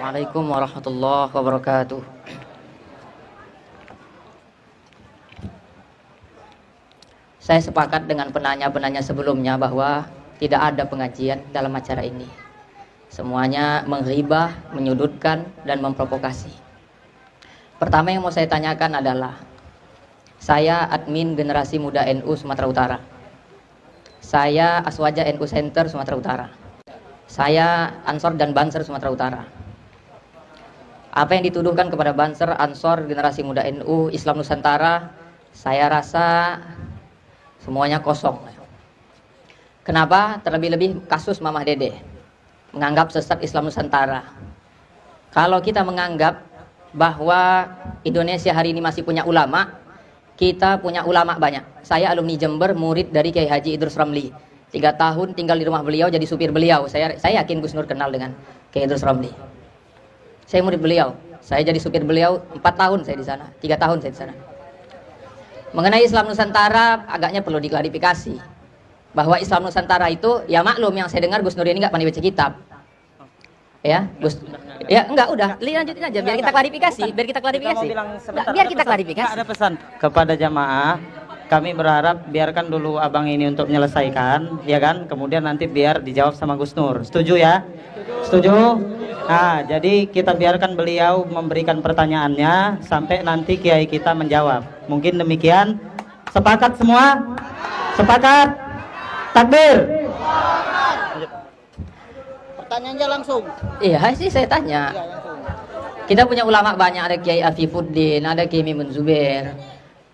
Assalamualaikum warahmatullahi wabarakatuh. Saya sepakat dengan penanya-penanya sebelumnya bahwa tidak ada pengajian dalam acara ini. Semuanya menghibah, menyudutkan, dan memprovokasi. Pertama yang mau saya tanyakan adalah, saya admin generasi muda NU Sumatera Utara. Saya Aswaja NU Center Sumatera Utara. Saya Ansor dan Banser Sumatera Utara. Apa yang dituduhkan kepada Banser, Ansor, generasi muda NU, Islam Nusantara, saya rasa semuanya kosong. Kenapa? Terlebih-lebih kasus Mamah Dede menganggap sesat Islam Nusantara. Kalau kita menganggap bahwa Indonesia hari ini masih punya ulama, kita punya ulama banyak. Saya alumni Jember, murid dari Kiai Haji Idrus Ramli. 3 tahun tinggal di rumah beliau, jadi supir beliau. Saya yakin Gus Nur kenal dengan Kiai Idrus Ramli. Saya murid beliau, saya jadi supir beliau 4 tahun saya di sana, 3 tahun saya di sana. Mengenai Islam Nusantara, agaknya perlu diklarifikasi bahwa Islam Nusantara itu, ya maklum yang saya dengar Gus Nur ini nggak pandai baca kitab. Ya, Gus, ya enggak, udah, lanjutin aja biar kita klarifikasi, biar kita klarifikasi. Biar kita klarifikasi. Ada pesan kepada jamaah, kami berharap biarkan dulu abang ini untuk menyelesaikan, ya kan? Kemudian nanti biar dijawab sama Gus Nur. Setuju ya? Setuju? Nah, jadi kita biarkan beliau memberikan pertanyaannya sampai nanti kiai kita menjawab. Mungkin demikian. Sepakat semua? Sepakat? Takbir. Pertanyaannya langsung. Iya sih saya tanya. Kita punya ulama banyak, ada Kiai Afifuddin, ada Kiai Mimun Zubair.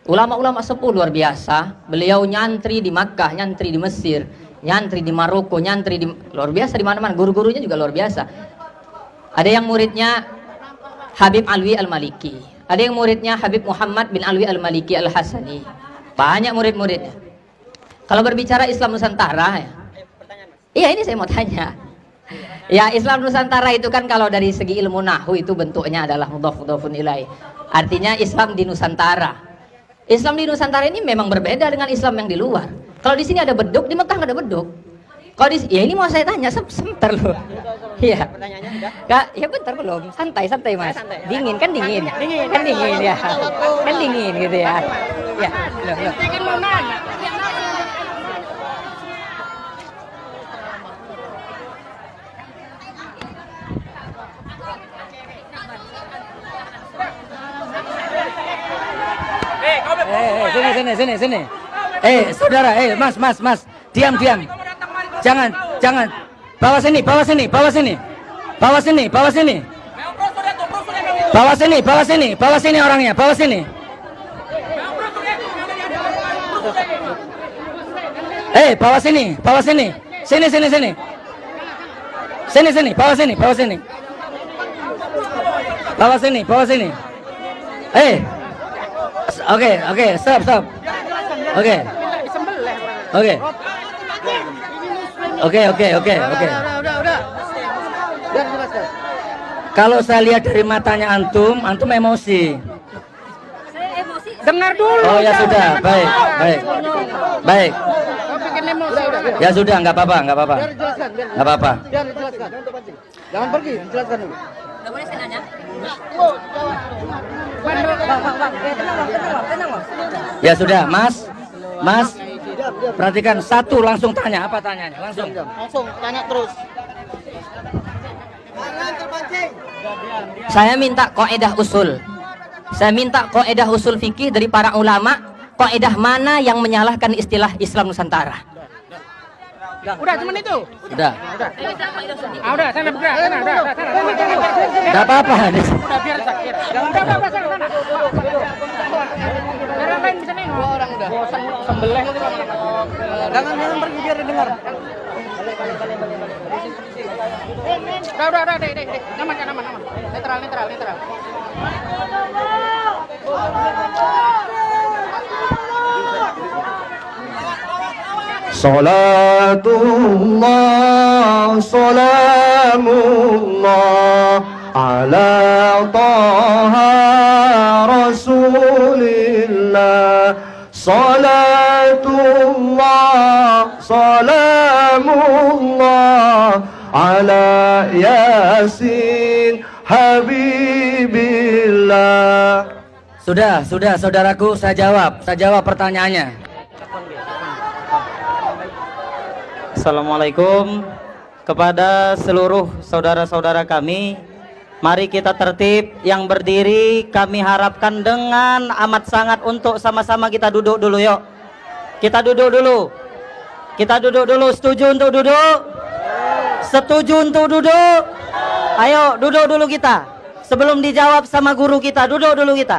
Ulama-ulama sepuh luar biasa. Beliau nyantri di Makkah, nyantri di Mesir, nyantri di Maroko, nyantri di luar biasa di mana-mana. Guru-gurunya juga luar biasa. Ada yang muridnya Habib Alwi Al-Maliki, ada yang muridnya Habib Muhammad bin Alwi Al-Maliki Al-Hasani. Banyak murid-muridnya. Kalau berbicara Islam Nusantara, ya, iya ini saya mau tanya. Ya, Islam Nusantara itu kan kalau dari segi ilmu nahwu itu bentuknya adalah mudhaf-mudhafun ilaih. Artinya Islam di Nusantara. Islam di Nusantara ini memang berbeda dengan Islam yang di luar. Kalau di sini ada beduk, di Mekah nggak ada beduk. Kalau di, ya ini mau saya tanya, sebentar loh. Iya. Pertanyaannya sudah? Kak, ya bentar belum. Santai Mas. Dingin kan dingin. Kan dingin ya. Kan dingin gitu ya. Ya, loh. Sini. Saudara, Mas. Diam. Jangan. Bawa sini. Bawa sini orangnya, bawa sini. Bawa sini. Sini. Bawa sini. Oke, stop. Oke. Kalau saya lihat dari matanya antum emosi. Saya emosi. Dengar dulu. Oh ya sudah, baik. Ya sudah, nggak apa-apa. Nggak apa-apa. Biar dijelaskan. Jangan pergi, dijelaskan dulu. Nggak boleh saya nanya. Tenang, Bang. Ya sudah, Mas. Perhatikan satu, langsung tanya. Apa tanyanya? Langsung Tanya terus. Saya minta kaidah usul. Saya minta kaidah usul fikih dari para ulama. Kaidah mana yang menyalahkan istilah Islam Nusantara? Udah, cuman itu. Udah. Udah, sana bergerak. Sana. Enggak apa-apa. Udah, biar sakit. Jangan apa-apa, sana. Biar yang lain bisa nengok. 2 orang udah. Bosan sembelih itu. Jangan pergi biar didengar. Udah, deh. Aman. Netral. Salatullah, salamullah ala taha rasulillah. Salatullah, salamullah ala yasin Habibillah. Sudah, saudaraku, saya jawab pertanyaannya. Assalamualaikum kepada seluruh saudara-saudara kami. Mari kita tertib, yang berdiri kami harapkan dengan amat sangat untuk sama-sama kita duduk dulu yuk. Kita duduk dulu. Setuju untuk duduk? Setuju untuk duduk? Ayo duduk dulu kita. Sebelum dijawab sama guru kita, duduk dulu kita.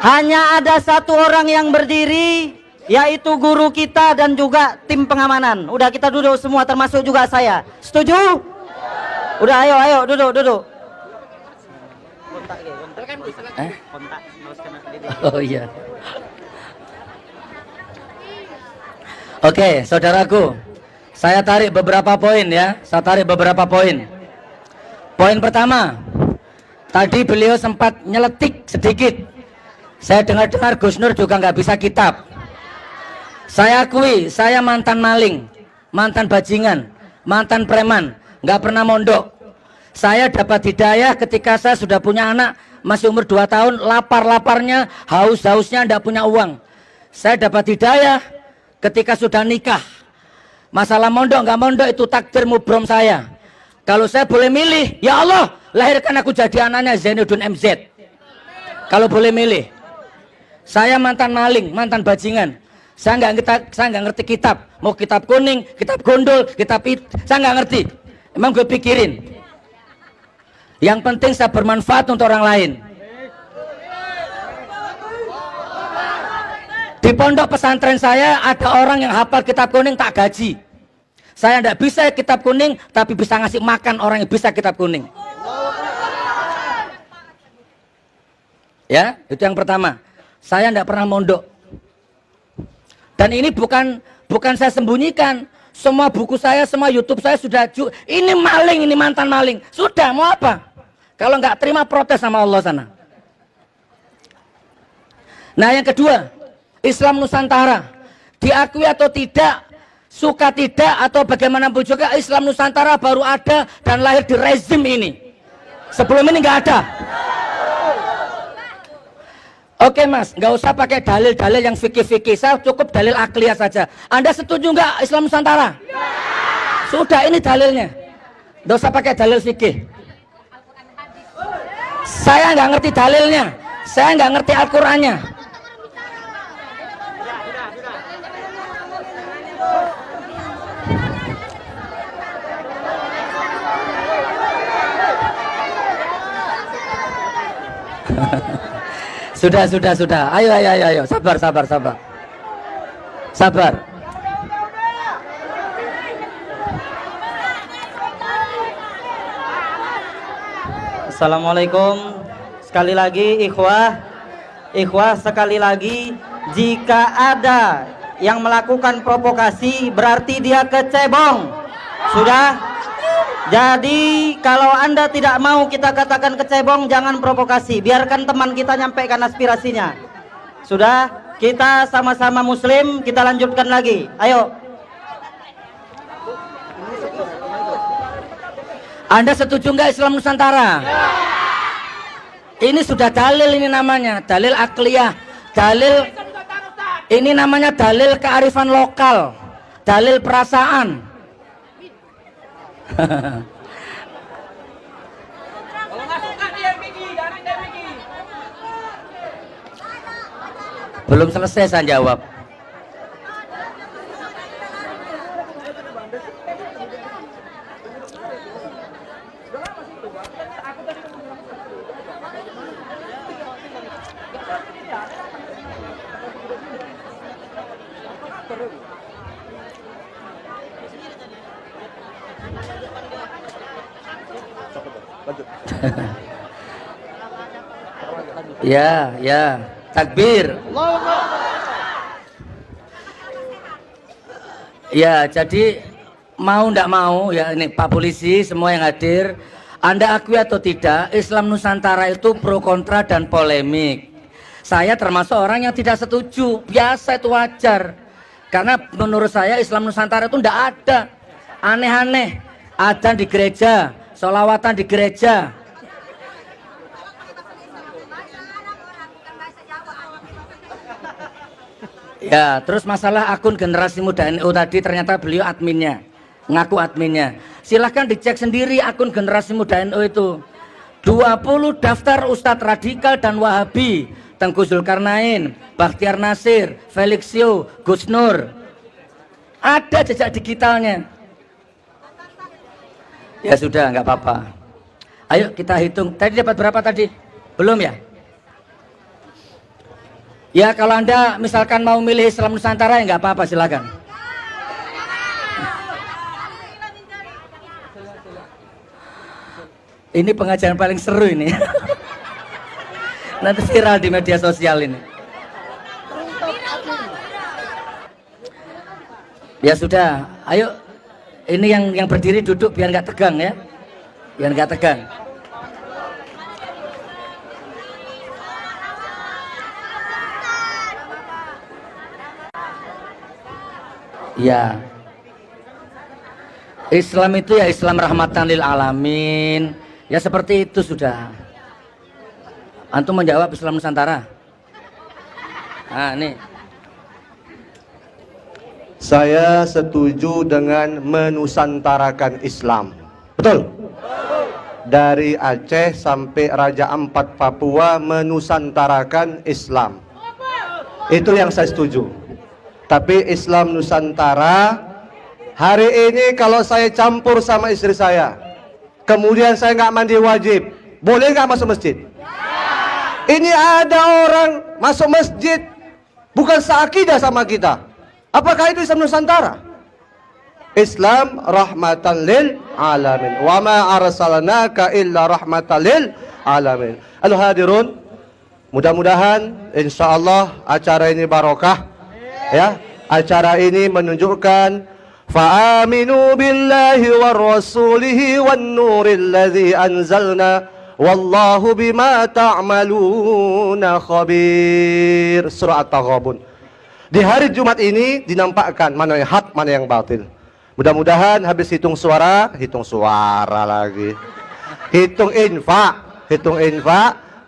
Hanya ada satu orang yang berdiri, yaitu guru kita dan juga tim pengamanan. Udah, kita duduk semua, termasuk juga saya. Setuju? Udah, ayo duduk. Oh iya. Oke, saudaraku, saya tarik beberapa poin ya. Poin pertama, tadi beliau sempat nyeletik sedikit. Saya dengar Gus Nur juga nggak bisa kitab. Saya akui, saya mantan maling, mantan bajingan, mantan preman, nggak pernah mondok. Saya dapat hidayah ketika saya sudah punya anak, masih umur 2 tahun, lapar-laparnya, haus-hausnya, nggak punya uang. Saya dapat hidayah ketika sudah nikah. Masalah mondok nggak mondok itu takdir mubrom saya. Kalau saya boleh milih, ya Allah, lahirkan aku jadi anaknya Zainuddin MZ. Kalau boleh milih. Saya mantan maling, mantan bajingan. Saya nggak ngerti kitab. Mau kitab kuning, kitab gondol, saya nggak ngerti. Emang gue pikirin. Yang penting saya bermanfaat untuk orang lain. Di pondok pesantren saya ada orang yang hafal kitab kuning tak gaji. Saya nggak bisa kitab kuning, tapi bisa ngasih makan orang yang bisa kitab kuning. Ya, itu yang pertama. Saya tidak pernah mondok. Dan ini bukan saya sembunyikan. Semua buku saya, semua YouTube saya sudah ini maling, ini mantan maling. Sudah, mau apa? Kalau nggak terima protes sama Allah sana. Nah, yang kedua, Islam Nusantara. Diakui atau tidak, suka tidak atau bagaimanapun juga, Islam Nusantara baru ada dan lahir di rezim ini. Sebelum ini nggak ada. Oke mas, nggak usah pakai dalil-dalil yang fikih-fikih, saya cukup dalil akliyah saja. Anda setuju nggak Islam Nusantara? Sudah, ini dalilnya. Nggak usah pakai dalil fikih. Saya nggak ngerti dalilnya, saya nggak ngerti Al-Qurannya. Sudah. Ayo. Sabar. Assalamualaikum. Sekali lagi ikhwah sekali lagi, jika ada yang melakukan provokasi berarti dia kecebong. Sudah? Jadi kalau Anda tidak mau kita katakan kecebong, jangan provokasi. Biarkan teman kita nyampaikan aspirasinya. Sudah? Kita sama-sama muslim, kita lanjutkan lagi. Ayo. Anda setuju nggak Islam Nusantara? Ini sudah dalil, ini namanya dalil akliyah. Dalil ini namanya dalil kearifan lokal, dalil perasaan. Belum selesai saya jawab. Ya, takbir. Ya, jadi mau ndak mau ya, ini Pak Polisi, semua yang hadir, Anda akui atau tidak, Islam Nusantara itu pro kontra dan polemik. Saya termasuk orang yang tidak setuju, biasa, itu wajar. Karena menurut saya Islam Nusantara itu ndak ada aneh-aneh, adzan di gereja, sholawatan di gereja, Ya, terus masalah akun generasi muda NU tadi ternyata beliau adminnya, ngaku adminnya. Silahkan dicek sendiri akun generasi muda NU itu. 20 daftar Ustadz radikal dan Wahabi, Tengku Zulkarnain, Bakhtiar Nasir, Felixio, Gus Nur. Ada jejak digitalnya. Ya sudah, nggak apa-apa. Ayo kita hitung. Tadi dapat berapa tadi? Belum ya? Ya kalau Anda misalkan mau milih Islam Nusantara ya nggak apa-apa, silakan. Ini pengajaran paling seru ini. Nanti viral di media sosial ini. Ya sudah, ayo. Ini yang berdiri duduk biar nggak tegang ya. Biar nggak tegang. Ya, Islam itu ya Islam rahmatan lil alamin. Ya seperti itu sudah. Antum menjawab Islam Nusantara. Nah, nih. Saya setuju dengan menusantarakan Islam. Betul? Dari Aceh sampai Raja Ampat Papua menusantarakan Islam. Itu yang saya setuju. Tapi Islam Nusantara hari ini kalau saya campur sama istri saya, kemudian saya nggak mandi wajib, boleh nggak masuk masjid? Ini ada orang masuk masjid bukan seakidah sama kita. Apakah itu Islam Nusantara? Islam rahmatan lil alamin. Wa ma arsalnaka illa rahmatan lil alamin. Al-hadirun, mudah-mudahan insyaallah acara ini barokah. Ya, acara ini menunjukkan fa'aminu billahi wa rasulihi wan nuril ladzi anzalna wallahu bima ta'maluna khabir. Surah At-Taghabun. Di hari Jumat ini dinampakkan mana yang hak, mana yang batil. Mudah-mudahan habis hitung suara lagi. Hitung infak.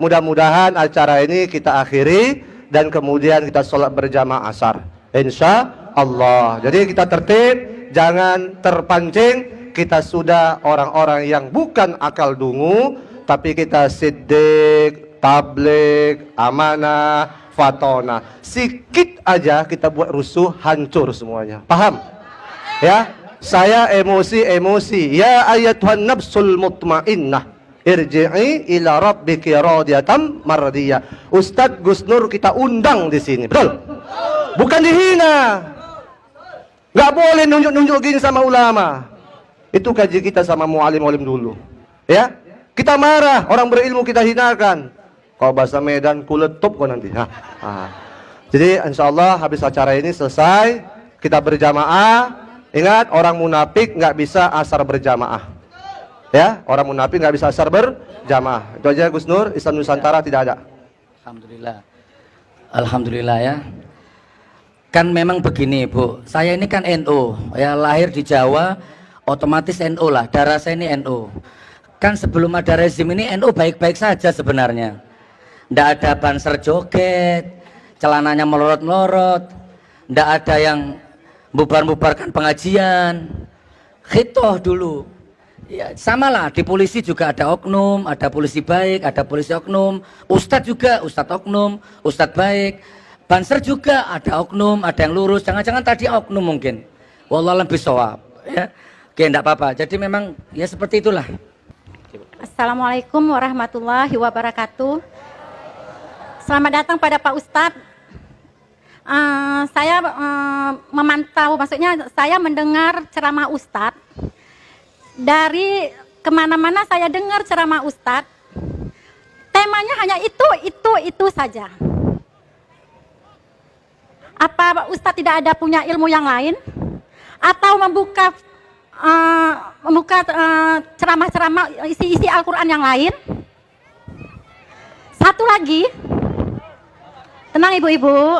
Mudah-mudahan acara ini kita akhiri dan kemudian kita sholat berjamaah asar, insya Allah. Jadi kita tertib, jangan terpancing. Kita sudah orang-orang yang bukan akal dungu, tapi kita siddiq, tabligh, amanah, fatona. Sikit aja kita buat rusuh, hancur semuanya. Paham? Ya, saya emosi. Ya ayyatuhan nafsul mutmainnah, irji'i ila rabbiki radiyatan mardiyah. Ustadz Gus Nur kita undang di sini, betul? Bukan dihina. Nggak boleh nunjuk-nunjuk gini sama ulama. Itu kaji kita sama mualim-mualim dulu. Ya, kita marah, orang berilmu kita hinakan. Kalau bahasa Medan kuletup kok nanti. Jadi insya Allah habis acara ini selesai, kita berjamaah. Ingat, orang munafik nggak bisa asar berjamaah. Ya, orang munafik nggak bisa asar berjamaah. Itu aja Gus Nur, Islam Nusantara tidak ada. Alhamdulillah. Alhamdulillah ya. Kan memang begini Bu, saya ini kan NU, ya lahir di Jawa, otomatis NU lah, darah saya ini NU. Kan sebelum ada rezim ini NU baik-baik saja sebenarnya. Nggak ada banser joget, celananya melorot-melorot, nggak ada yang bubar-bubarkan pengajian, khitoh dulu. Ya, samalah di polisi juga ada oknum, ada polisi baik, ada polisi oknum, ustadz juga, ustadz oknum, ustadz baik, banser juga ada oknum, ada yang lurus, jangan-jangan tadi oknum mungkin. Wallahualam bisawab. Ya, oke, enggak apa-apa. Jadi memang ya seperti itulah. Assalamualaikum warahmatullahi wabarakatuh. Selamat datang pada Pak Ustadz. Saya memantau, maksudnya saya mendengar ceramah Ustadz. Dari kemana-mana saya dengar ceramah Ustadz, temanya hanya itu saja. Apa Ustadz tidak ada punya ilmu yang lain? Atau membuka ceramah-ceramah isi Al-Quran yang lain? Satu lagi, tenang ibu-ibu.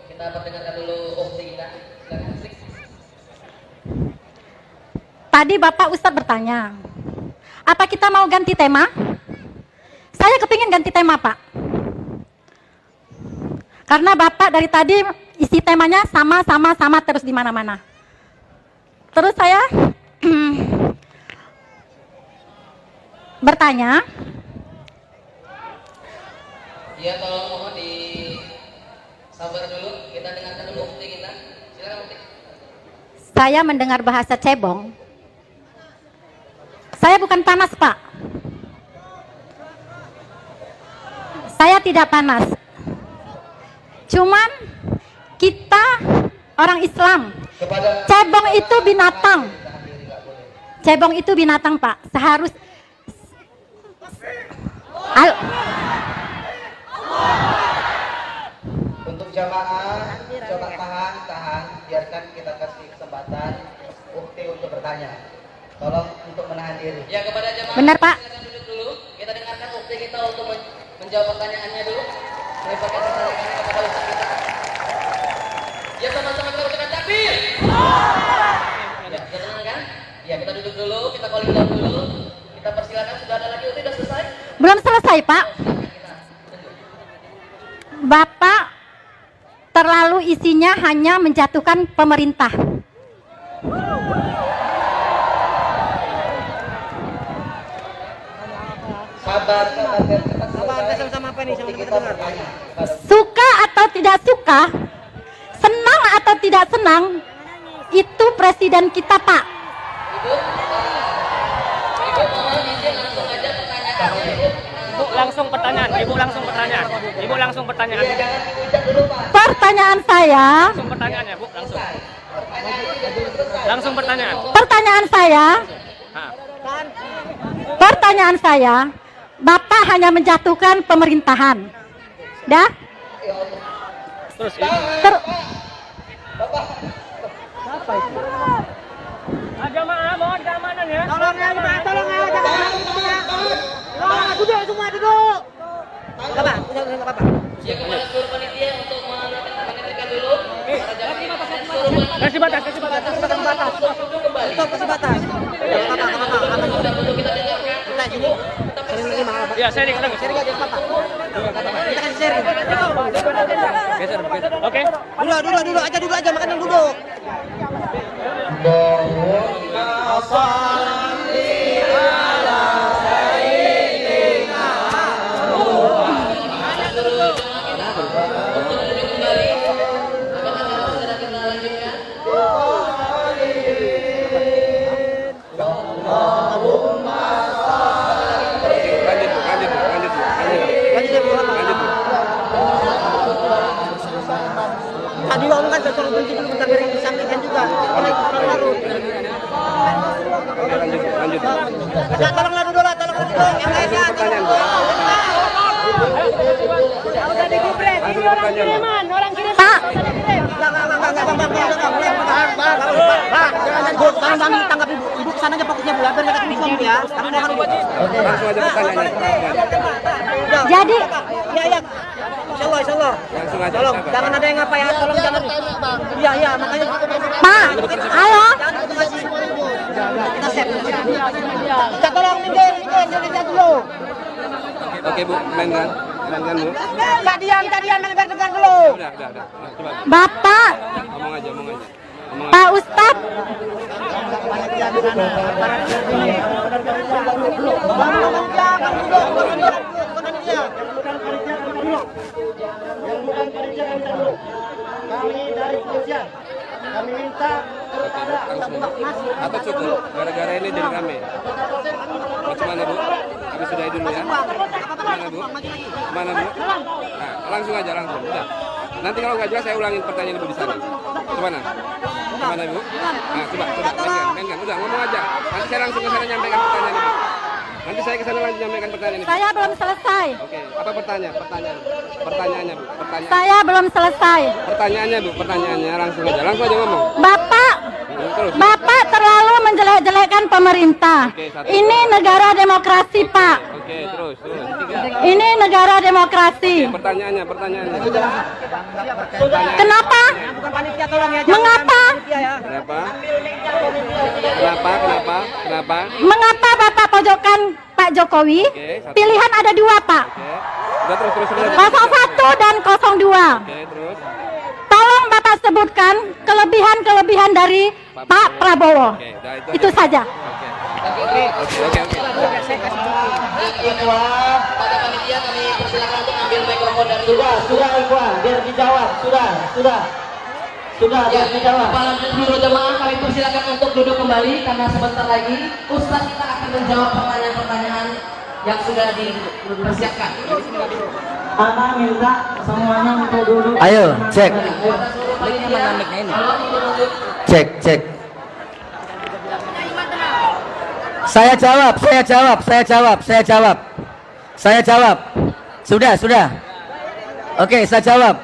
Kita perdengarkan dulu opsi kita. Tadi Bapak Ustadz bertanya, apa kita mau ganti tema? Saya kepingin ganti tema Pak. Karena Bapak dari tadi isi temanya sama terus di mana-mana. Terus saya bertanya. Ya, tolong mohon di sabar dulu, kita dengarkan dulu bukti kita. Silakan bukti. Saya mendengar bahasa cebong. Saya bukan panas, Pak. Saya tidak panas. Cuman kita orang Islam. Cebong itu binatang. Cebong itu binatang, Pak. Untuk jamaah, coba tahan, biarkan kita kasih kesempatan Ukti untuk bertanya. Tolong untuk menahan diri. Ya, kepada jemaah. Benar, Pak. Silakan duduk dulu. Kita dengarkan bukti kita untuk menjawab pertanyaannya dulu. Melemparkan pertanyaannya kepada ustaz kita. Ya, sama-sama kita ucapkan takbir. Ya, sudah tenang kan? Ya, kita duduk dulu, kita calling down dulu. Kita persilakan, sudah ada lagi Ukti, sudah selesai? Belum selesai, Pak. Bapak terlalu isinya hanya menjatuhkan pemerintah. Sabar, sama apa nih? Sama kita bertanya. Suka atau tidak suka, senang atau tidak senang, itu presiden kita, Pak. Ibu mohon izin langsung aja pertanyaannya. Ibu langsung pertanyaan. Ibu langsung pertanyaan. Ibu langsung pertanyaan. Pertanyaan saya, Langsung pertanyaannya, Bu. Langsung. Langsung pertanyaan. pertanyaan saya, Bapak hanya menjatuhkan pemerintahan. Dah? Terus jamaah mohon keamanan ya. Tolong ya, tolong ya, duduk semua duduk. Bapak, udah Bapak. Ya, kepada seluruh panitia untuk menekan dulu. Para jamaah Kasih batas. duduk kembali. Kasih batas. Sudah duduk, kita dengarkan. Ibu, kita persilakan. Ya, sharing. Sharing aja Bapak. Kita kasih sharing. Oke. Duduk aja, makan yang duduk. Tadi ngomong kan tolong kunci dulu bentar biar disampaikan juga. Lanjut. Tolonglah duduk. Yang lainnya udah digubres. Ini orang kiriman. Pak, Bang, tanggap ibu kesana aja fokusnya Bu, biar mereka bingung ya. Langsung aja pertanyaannya. jadi Iya. Insyaallah. Langsung aja. Tolong, jangan ada yang ngapa ya, tolong jangan. Iya, makanya Pak, halo. kita share. Kita tolong minggir dulu. Oke, Bu, mainkan Bu. Enggak diam, dengar dulu. Udah. Coba Bapak, ngomong aja. Pak Ustadz, Kami dari kepolisian, kami minta kepada Apa cukup? Gara-gara ini jadi rame. Bagaimana Bu? Habis sudahi dulu ya. Mana Bu? Nah, langsung aja. Udah. Nanti kalau nggak jelas saya ulangin pertanyaan Ibu di sana. Kemana Bu? Nah, coba mainkan. Udah ngomong aja. Nanti saya langsung ke sana nyampaikan pertanyaan Ibu. Nanti saya ke sana langsung nyampaikan pertanyaan Ibu. saya belum selesai. Oke, apa pertanyaannya Bu? Saya belum selesai. Pertanyaannya langsung aja ngomong. Terus. Bapak terlalu menjelek-jelekkan pemerintah. Oke, satu. Ini negara demokrasi, Pak. Oke, terus. Ini negara demokrasi. Pertanyaannya. Kenapa? bukan panitia tolong ya. Mengapa? Kenapa? Mengapa Bapak pojokkan Pak Jokowi? Oke, satu. Pilihan ada dua, Pak. Oke. Udah terus. 01 dan 02. Oke, terus. Tolong Bapak kita sebutkan kelebihan-kelebihan dari Pak Prabowo. Itu saja. Pada panitia kami persilakan untuk ambil mikrofon dari Sudah Ikhwan, biar dijawab. Sudah, biar dijawab. Kepala seluruh jemaah kami persilakan untuk duduk kembali karena sebentar lagi Ustaz kita akan menjawab pertanyaan-pertanyaan yang sudah dipersiapkan. Ana minta semuanya untuk duduk. Ayo, cek. Cek. Saya jawab. Sudah. Oke, saya jawab.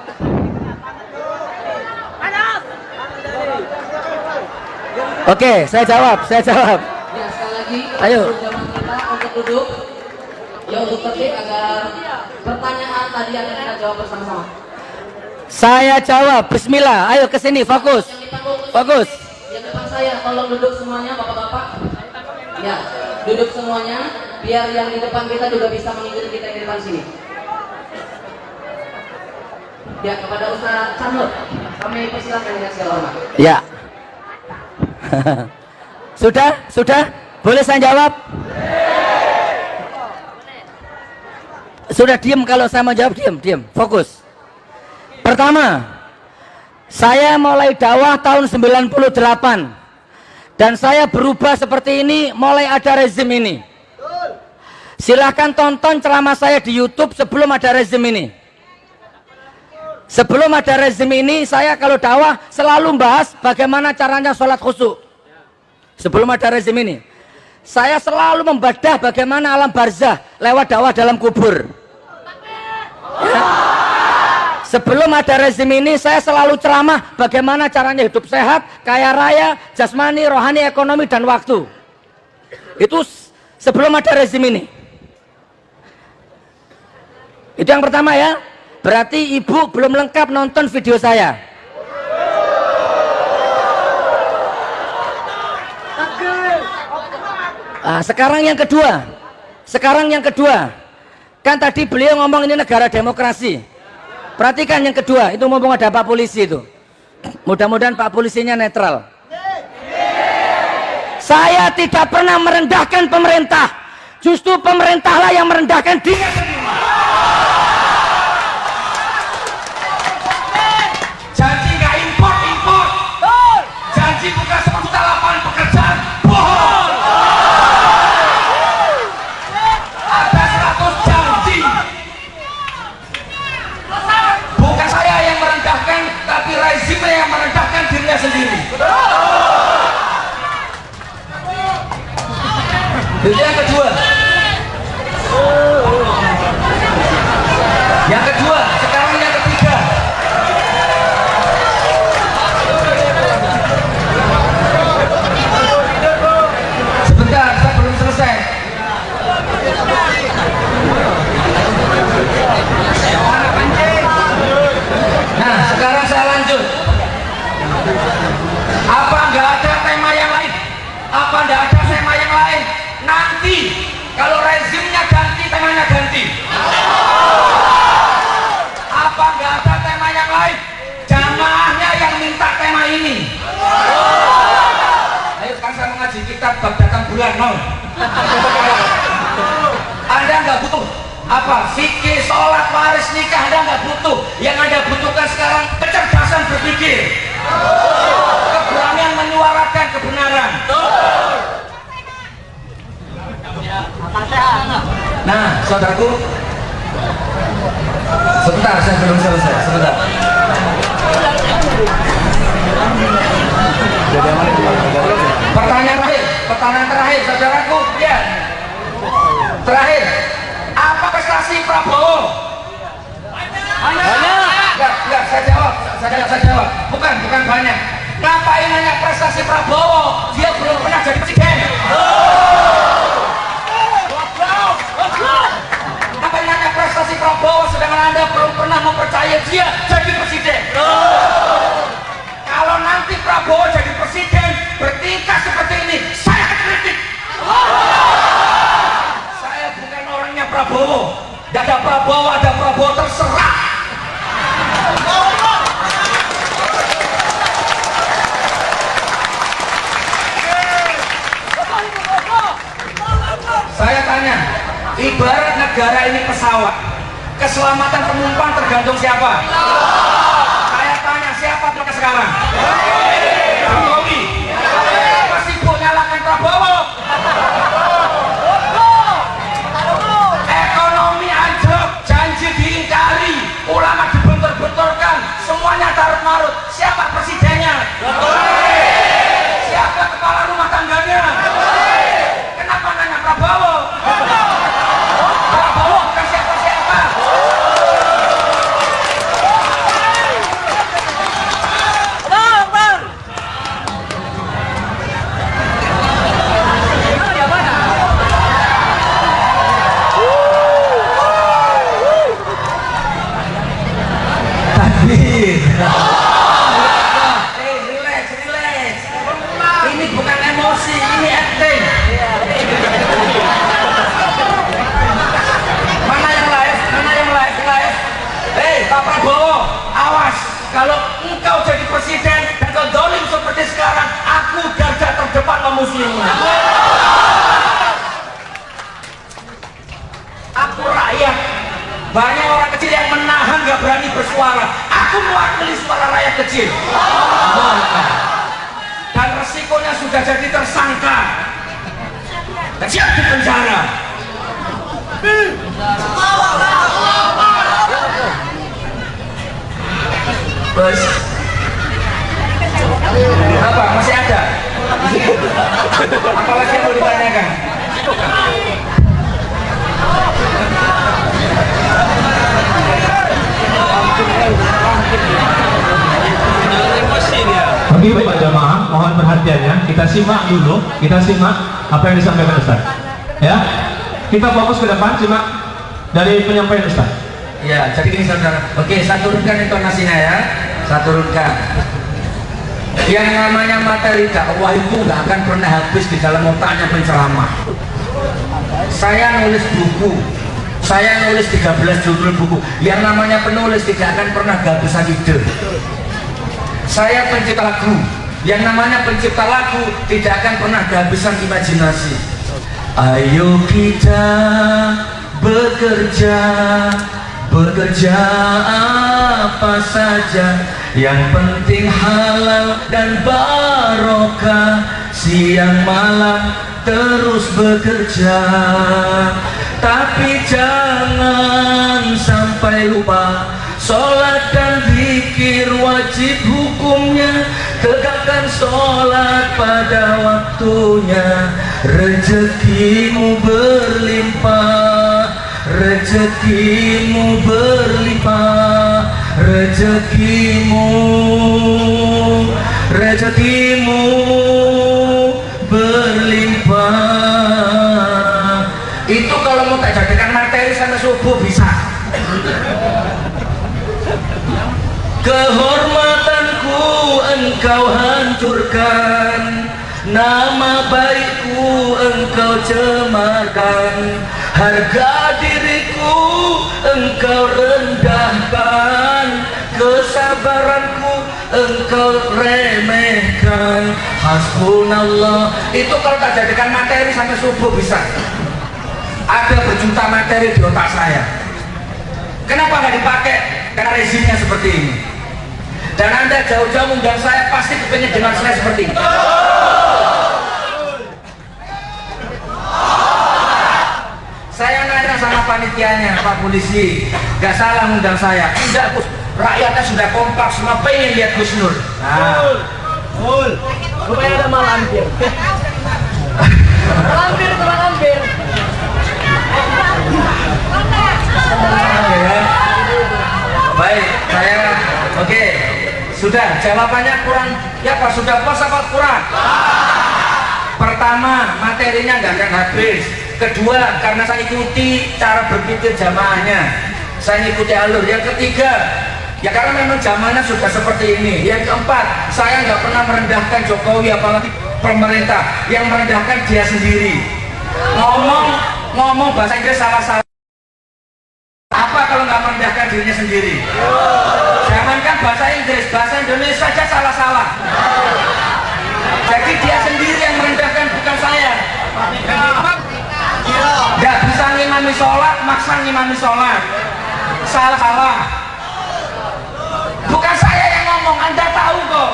Oke, saya jawab. Ya, sekali lagi, Ayo. jamaah kita untuk duduk. Ya, untuk tertib agar pertanyaan tadi akan kita jawab bersama-sama. Saya jawab. Bismillah. Ayo ke sini, fokus. Yang di panggung, Fokus. yang depan saya, tolong duduk semuanya, bapak-bapak. Ya, duduk semuanya, biar yang di depan kita juga bisa mengikuti kita di depan sini. Ya, kepada Ustaz Canur, kami persilakan dengan segala hormat. Ya. Sudah? Boleh saya jawab? Sudah diam, kalau saya mau jawab diam. Fokus. Pertama, saya mulai dakwah tahun 98 dan saya berubah seperti ini mulai ada rezim ini. Silahkan tonton ceramah saya di YouTube sebelum ada rezim ini. Sebelum ada rezim ini, saya kalau dakwah selalu bahas bagaimana caranya sholat khusyuk. Sebelum ada rezim ini, saya selalu membedah bagaimana alam barzah lewat dakwah dalam kubur. Ya. Sebelum ada rezim ini, saya selalu ceramah bagaimana caranya hidup sehat, kaya raya, jasmani, rohani, ekonomi, dan waktu. Itu sebelum ada rezim ini. Itu yang pertama ya. Berarti ibu belum lengkap nonton video saya. Sekarang yang kedua. Kan tadi beliau ngomong ini negara demokrasi. Perhatikan yang kedua, itu ngomong ada Pak Polisi itu. Mudah-mudahan Pak Polisinya netral. Saya tidak pernah merendahkan pemerintah. Justru pemerintahlah yang merendahkan diri. Janji nggak import. Janji buka 1 juta lapangan pekerjaan. Bohong. Ada 100 janji. Bukan saya yang merendahkan, tapi rezim yang merendahkan dirinya sendiri. Itu yang kedua. Sekarang yang ketiga. Sebentar, saya belum selesai. Nah, sekarang saya lanjut. Apa nggak ada tema yang lain? Apa nggak ada tema yang lain? Nanti kalau rezimnya ganti, temanya ganti. Apa nggak ada tema yang lain? Jamaahnya yang minta tema ini. Ayo sekarang saya mengaji kitab bab datang bulan, mau? Anda nggak butuh apa? Fikih, sholat, waris, nikah, Anda nggak butuh. Yang Anda butuhkan sekarang kecerdasan berpikir, keberanian menyuarakan kebenaran. Nah, saudaraku, sebentar, saya belum selesai. Sebentar. Pertanyaan terakhir, saudaraku, ya. Terakhir, apa prestasi Prabowo? Enggak, saya jawab. Bukan banyak. Ngapain nanya prestasi Prabowo? Dia belum pernah jadi presiden. Ngapain nanya prestasi Prabowo sedangkan Anda belum pernah mempercayai dia jadi presiden? Kalau nanti Prabowo jadi presiden bertingkah seperti ini, saya akan kritik. Saya bukan orangnya Prabowo. Tidak ada Prabowo, ada Prabowo terserah. Saya tanya, ibarat negara ini pesawat, keselamatan penumpang tergantung siapa? Saya tanya, siapa mereka sekarang? Jokowi. Apa sibuk nyalakan Prabowo? Ekonomi anjlok, janji diingkari, ulama dibentur-benturkan, semuanya tarut-marut. Siapa presidennya? Siapa kepala rumah tangganya? Kenapa nanya Prabowo? Prabowo bukan siapa-siapa. Relax. Ini bukan emosi, ini acting. Mana yang live? Hei, Pak Prabowo, awas. Kalau engkau jadi presiden dan kau dolim seperti sekarang, aku garda terdepan memusuhimu. Aku rakyat. Banyak orang kecil yang menahan, gak berani bersuara. Aku mewakili suara rakyat kecil. Dan resikonya sudah jadi tersangka dan siap di penjara. Bos, apa masih ada? Apalagi yang mau ditanyakan? Bagi Bapak jamaah, mohon perhatiannya. Kita simak dulu, apa yang disampaikan Ustaz. Ya, kita fokus ke depan, simak dari penyampaian Ustaz. Ya, jadi gini saudara. Oke, saya turunkan intonasinya ya. Saya turunkan. Yang namanya materi dakwah itu nggak akan pernah habis di dalam otaknya penceramah. Saya nulis buku, saya nulis 13 judul buku. Yang namanya penulis tidak akan pernah kehabisan ide. Saya pencipta lagu, yang namanya pencipta lagu tidak akan pernah kehabisan imajinasi. Ayo kita bekerja apa saja, yang penting halal dan barokah. Siang malam terus bekerja, tapi jangan sampai lupa sholat dan zikir wajib hukumnya. Tegakkan sholat pada waktunya, rezekimu berlimpah, rezekimu berlimpah, rezekimu berlimpah. Itu kalau mau tak jadikan materi sampai subuh bisa. Kehormatanku engkau hancurkan, nama baikku engkau cemarkan, harga diriku engkau rendahkan, kesabaranku engkau remehkan. Hasbunallah. Itu kalau tak jadikan materi sampai subuh bisa. Ada berjuta materi di otak saya. Kenapa nggak dipakai? Karena rezimnya seperti ini. Dan Anda jauh-jauh undang saya pasti kepingin dengar saya seperti ini. Saya nanya sama panitianya, Pak Polisi, nggak salah undang saya. Tidak, Gus, rakyatnya sudah kompak, semua pengen lihat Gus Nur. Nah, Rupanya ada malampir. Malampir. Baik, saya oke. Sudah, jawabannya kurang. Ya Pak, sudah puas apa kurang? Pertama, materinya nggak akan habis. Kedua, karena saya ikuti cara berpikir jamaahnya, saya ikuti alur. Yang ketiga, ya karena memang zamannya sudah seperti ini. Yang keempat, saya nggak pernah merendahkan Jokowi, apalagi pemerintah. Yang merendahkan dia sendiri. Ngomong bahasa Inggris salah-salah. Apa kalau nggak merendahkan dirinya sendiri? Jangankan bahasa Inggris, bahasa Indonesia saja salah-salah. Jadi dia sendiri yang merendahkan, bukan saya. Ya, sholat, maksa ngimami sholat. Salah. Bukan saya yang ngomong, Anda tahu kok.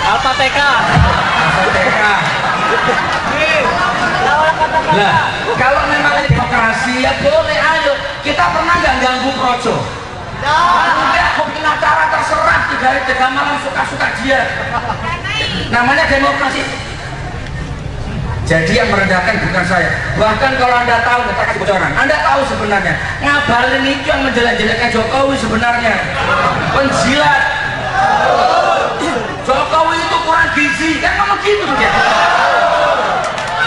Al-Fatihah. Lah, kalau memang ini demokrasi ya boleh, ayo. Kita pernah nggak ganggu Projo? Enggak, mau bikin acara terserah 3 hari 3 malam suka-suka dia. Namanya demokrasi. Jadi yang merendahkan bukan saya. Bahkan kalau Anda tahu, kita kasih bocoran. Anda tahu sebenarnya Ngabalin itu yang menjelek-jelekkan Jokowi sebenarnya penjilat. Jokowi itu kurang gizi, kan ngomong gitu dia.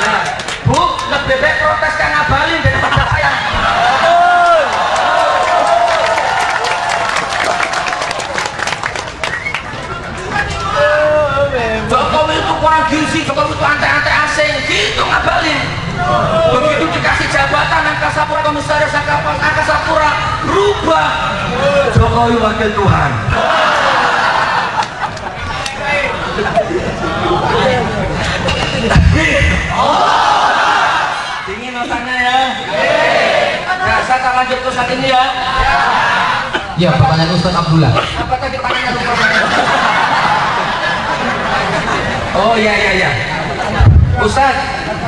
Nah, Bu, lebih baik protes ke Ngabalin daripada saya. Jokowi itu kurang gizi, Jokowi itu antek-antek asing, gitu Ngabalin. Begitu dikasih jabatan Angkasa Pura, Komisaris Angkasa Pura, rubah. Jokowi wakil Tuhan. Dingin notanya ya. Nah, saya akan lanjut ke saat ini ya. Ya, pertanyaan Ustaz Abdullah. Apa tadi pertanyaan lupa saya? Oh iya. Ustaz,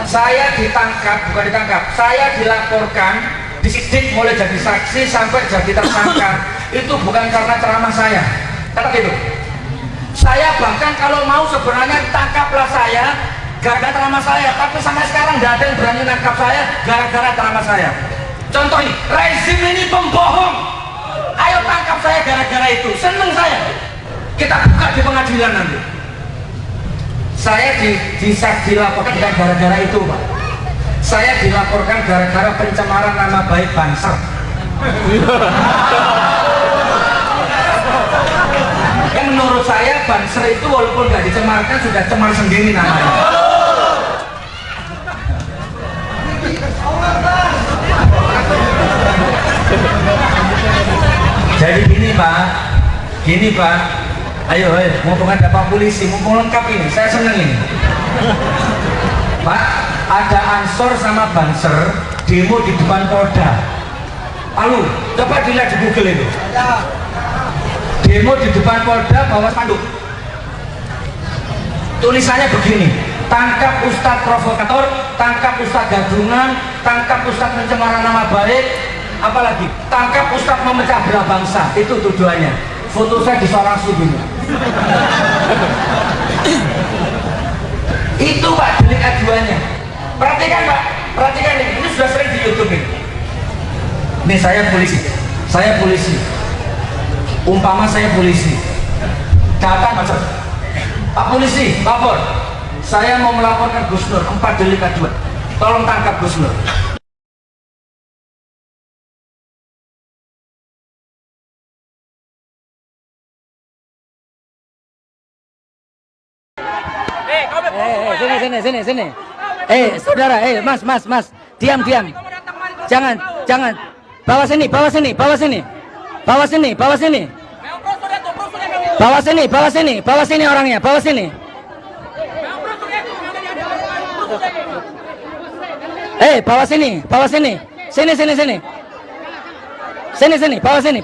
saya ditangkap, bukan ditangkap, saya dilaporkan, disidik mulai jadi saksi sampai jadi tersangka. Itu bukan karena ceramah saya. Kata gitu. Saya bahkan kalau mau sebenarnya tangkaplah saya gara-gara ceramah saya, tapi sampai sekarang tidak ada yang berani nangkap saya gara-gara ceramah saya. Contoh ini, rezim ini pembohong. Ayo tangkap saya gara-gara itu. Seneng saya. Kita buka di pengadilan nanti. Saya dilaporkan bukan gara-gara itu, Pak. Saya dilaporkan gara-gara pencemaran nama baik Banser. Yang menurut saya Banser itu walaupun nggak dicemarkan sudah cemar sendiri namanya. Jadi gini Pak, ayo mumpung ada Pak Polisi, mumpung lengkap ini, saya seneng ini. Pak, ada Ansor sama Banser demo di depan Polda. Lalu, coba dilihat di Google itu. Demo di depan Polda bawa spanduk. Tulisannya begini: tangkap Ustadz provokator, tangkap Ustadz gadungan, tangkap Ustadz pencemaran nama baik, apalagi tangkap Ustadz memecah belah bangsa. Itu tujuannya. Foto saya disorasi dulu. Itu Pak delik aduannya. Perhatikan Pak, perhatikan ini sudah sering di YouTube ini. Nih saya polisi. Umpama saya polisi, datang macam Pak Polisi, lapor. Saya mau melaporkan Gus Nur 4 delik aduan. Tolong tangkap Gus Nur. Sini. Saudara, mas. Diam. Jangan. Bawa sini. Bawa sini orangnya, bawa sini. Bawa sini. Sini. Bawa sini. Sini. Saudara, mas. Diam. Jangan. Bawa sini.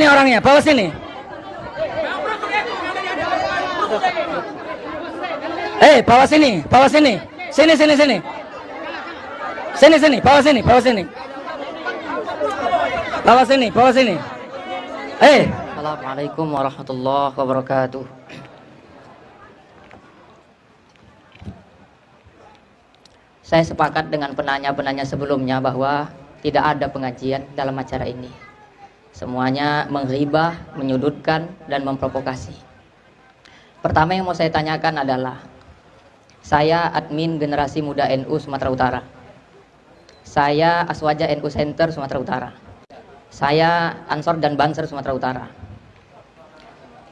Orangnya, bawa sini. Bawa sini. Sini. Bawa sini. Assalamualaikum warahmatullahi wabarakatuh. Saya sepakat dengan penanya sebelumnya bahwa tidak ada pengajian dalam acara ini. Semuanya menghibah, menyudutkan, dan memprovokasi. Pertama yang mau saya tanyakan adalah, saya admin Generasi Muda NU Sumatera Utara. Saya Aswaja NU Center Sumatera Utara. Saya Ansor dan Banser Sumatera Utara.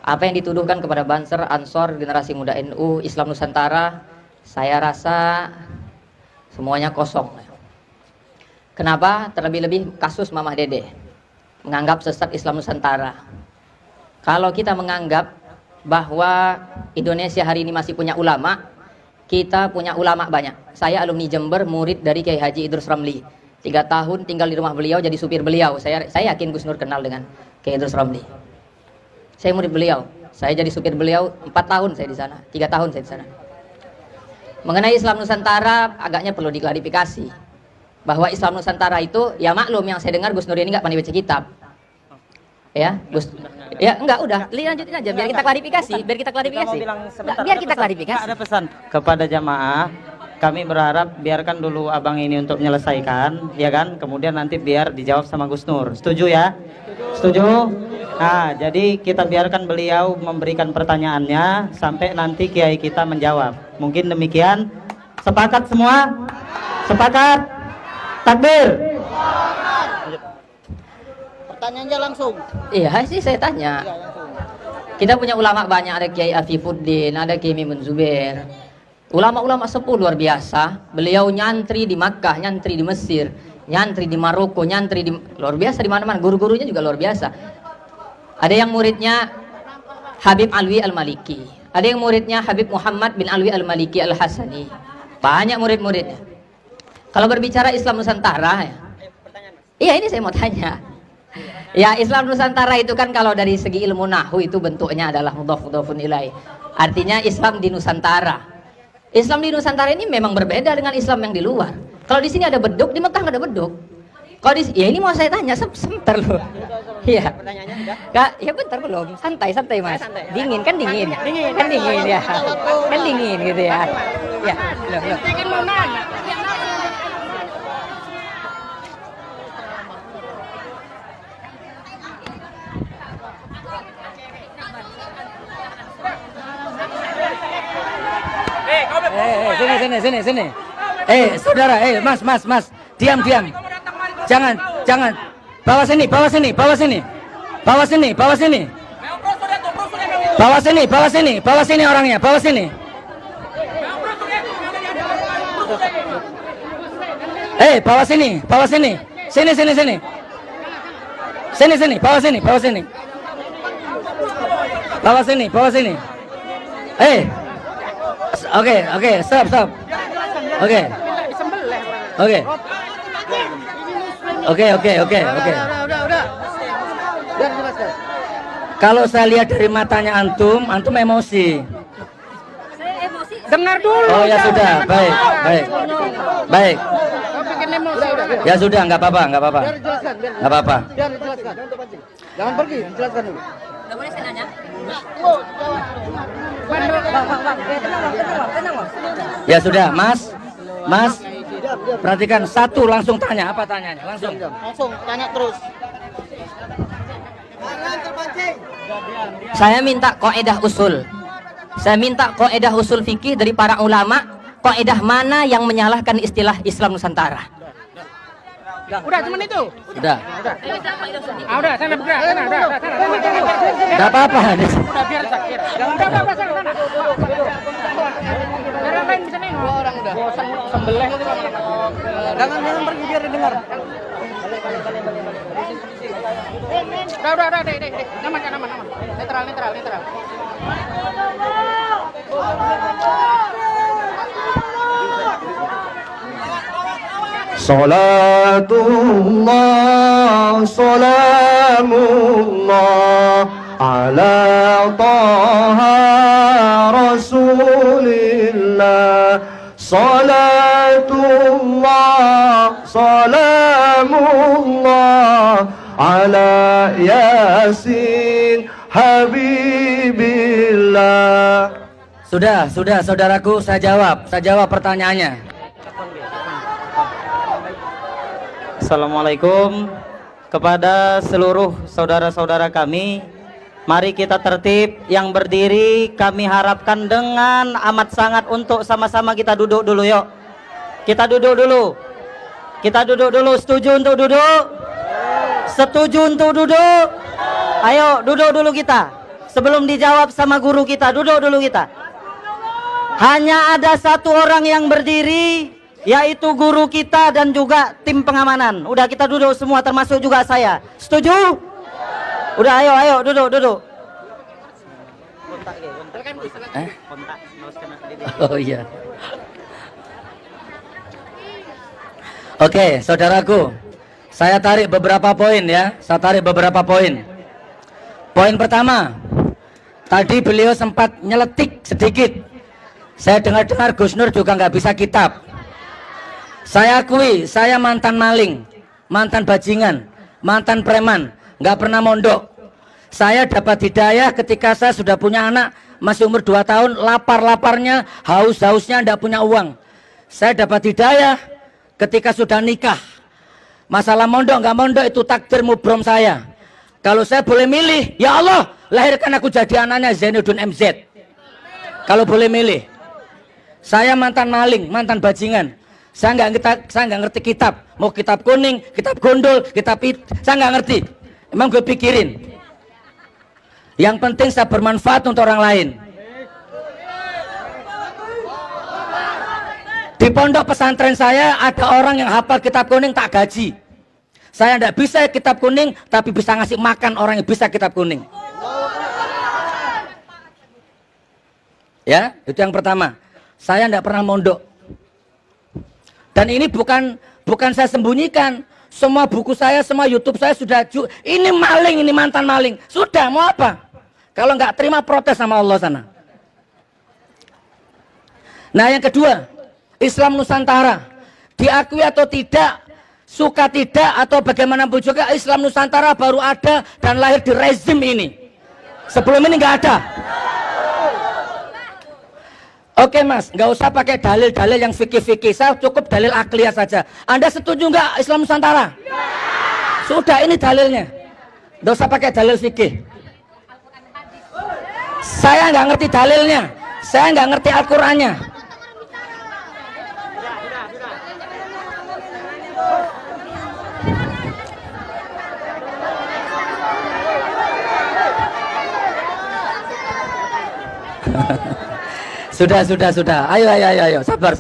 Apa yang dituduhkan kepada Banser, Ansor, generasi muda NU, Islam Nusantara, saya rasa semuanya kosong. Kenapa? Terlebih-lebih kasus Mamah Dede menganggap sesat Islam Nusantara. Kalau kita menganggap bahwa Indonesia hari ini masih punya ulama, kita punya ulama banyak. Saya alumni Jember, murid dari Kiai Haji Idrus Ramli. 3 tahun tinggal di rumah beliau, jadi supir beliau. Saya yakin Gus Nur kenal dengan Kiai Idrus Ramli. Saya murid beliau. Saya jadi supir beliau 4 tahun saya di sana, 3 tahun saya di sana. Mengenai Islam Nusantara agaknya perlu diklarifikasi. Bahwa Islam Nusantara itu, ya maklum yang saya dengar Gus Nur ini nggak pandai baca kitab. Ya, Gus. Ya enggak, udah, lanjutin aja biar kita klarifikasi, biar kita klarifikasi. Ada pesan kepada jamaah. Kami berharap biarkan dulu abang ini untuk menyelesaikan, ya kan? Kemudian nanti biar dijawab sama Gus Nur. Setuju ya? Setuju? Nah, jadi kita biarkan beliau memberikan pertanyaannya sampai nanti kiai kita menjawab. Mungkin demikian. Sepakat semua? Sepakat? Takbir. Pertanyaannya langsung. Iya sih saya tanya. Kita punya ulama banyak, ada Kiai Afifuddin, ada Kiai Mimun Zubair. Ulama-ulama sepuh luar biasa. Beliau nyantri di Makkah, nyantri di Mesir, nyantri di Maroko, nyantri di luar biasa di mana-mana. Guru-gurunya juga luar biasa. Ada yang muridnya Habib Alwi Al-Maliki, ada yang muridnya Habib Muhammad bin Alwi Al-Maliki Al-Hasani. Banyak murid-muridnya. Kalau berbicara Islam Nusantara ya. Iya, ini saya mau tanya. Ya, Islam Nusantara itu kan kalau dari segi ilmu nahwu itu bentuknya adalah mudhaf-mudhafun ilaih. Artinya Islam di Nusantara. Islam di Nusantara ini memang berbeda dengan Islam yang di luar. Kalau di sini ada beduk, di Mekah nggak ada beduk. Kalau di ya ini mau saya tanya sebentar loh. Iya. Pertanyaannya sudah? Kak, ya bentar belum. Santai Mas. Dingin kan dingin. Kan dingin ya. Kan dingin gitu ya. Ya, belum. Sini. Saudara, Mas. Diam. Jangan. Bawa sini. Orangnya, bawa sini. Bawa sini. Sini. Bawa sini. Oke, stop. Oke. Udah. Biar jelaskan. Kalau saya lihat dari matanya antum emosi. Saya emosi. Dengar dulu. Oh ya sudah, baik. Ya sudah, nggak apa-apa. Biar dijelaskan. Nggak apa-apa. Biar dijelaskan. Jangan pergi, dijelaskan dulu. Nggak boleh saya nanya? Ya sudah, Mas. Perhatikan satu, langsung tanya. Apa tanyanya? Langsung Tanya terus. Saya minta kaidah usul fikih dari para ulama. Kaidah mana yang menyalahkan istilah Islam Nusantara? Udah, cuman itu. Udah. Udah, sana bergerak, sana. Enggak apa-apa. Udah, biar sakit. Udah, sana. Biar yang lain bisa nengok. Dua orang udah. Bosan sembelih nanti lama-lama. Jangan pergi biar didengar. Udah, deh. Nyaman. Netral. Salatullah, salamullah ala taha rasulillah. Salatullah, salamullah ala yasin habibillah. Sudah, saudaraku, saya jawab pertanyaannya. Assalamualaikum kepada seluruh saudara-saudara kami. Mari kita tertib, yang berdiri kami harapkan dengan amat sangat untuk sama-sama kita duduk dulu yuk. Kita duduk dulu. Setuju untuk duduk? Ayo duduk dulu kita. sebelum dijawab sama guru kita, duduk dulu kita. Hanya ada satu orang yang berdiri, yaitu guru kita dan juga tim pengamanan. Udah kita duduk semua, termasuk juga saya. Setuju? Udah, ayo duduk. Oh iya. Oke, saudaraku, saya tarik beberapa poin ya. Poin pertama, tadi beliau sempat nyeletik sedikit. Saya dengar-dengar Gus Nur juga nggak bisa kitab. Saya akui, saya mantan maling, mantan bajingan, mantan preman, nggak pernah mondok. Saya dapat hidayah ketika saya sudah punya anak, masih umur 2 tahun, lapar-laparnya, haus-hausnya, nggak punya uang. Saya dapat hidayah ketika sudah nikah. Masalah mondok nggak mondok itu takdir mubrom saya. Kalau saya boleh milih, ya Allah, lahirkan aku jadi anaknya Zainuddin MZ. Kalau boleh milih. Saya mantan maling, mantan bajingan. Saya nggak ngerti kitab. Mau kitab kuning, kitab gondol, saya nggak ngerti. Emang gue pikirin. Yang penting saya bermanfaat untuk orang lain. Di pondok pesantren saya ada orang yang hafal kitab kuning tak gaji. Saya nggak bisa kitab kuning, tapi bisa ngasih makan orang yang bisa kitab kuning. Ya, itu yang pertama. Saya nggak pernah mondok. Dan ini bukan saya sembunyikan. Semua buku saya, semua YouTube saya sudah ini maling, ini mantan maling. Sudah, mau apa? Kalau nggak terima protes sama Allah sana. Nah, yang kedua, Islam Nusantara. Diakui atau tidak, suka tidak atau bagaimanapun juga, Islam Nusantara baru ada dan lahir di rezim ini. Sebelum ini nggak ada. Oke mas, nggak usah pakai dalil-dalil yang fikih-fikih, saya cukup dalil akliyah saja. Anda setuju nggak Islam Nusantara? Sudah, ini dalilnya. Nggak usah pakai dalil fikih. Saya nggak ngerti dalilnya, saya nggak ngerti Al-Qurannya. Sudah. Ayo. Sabar.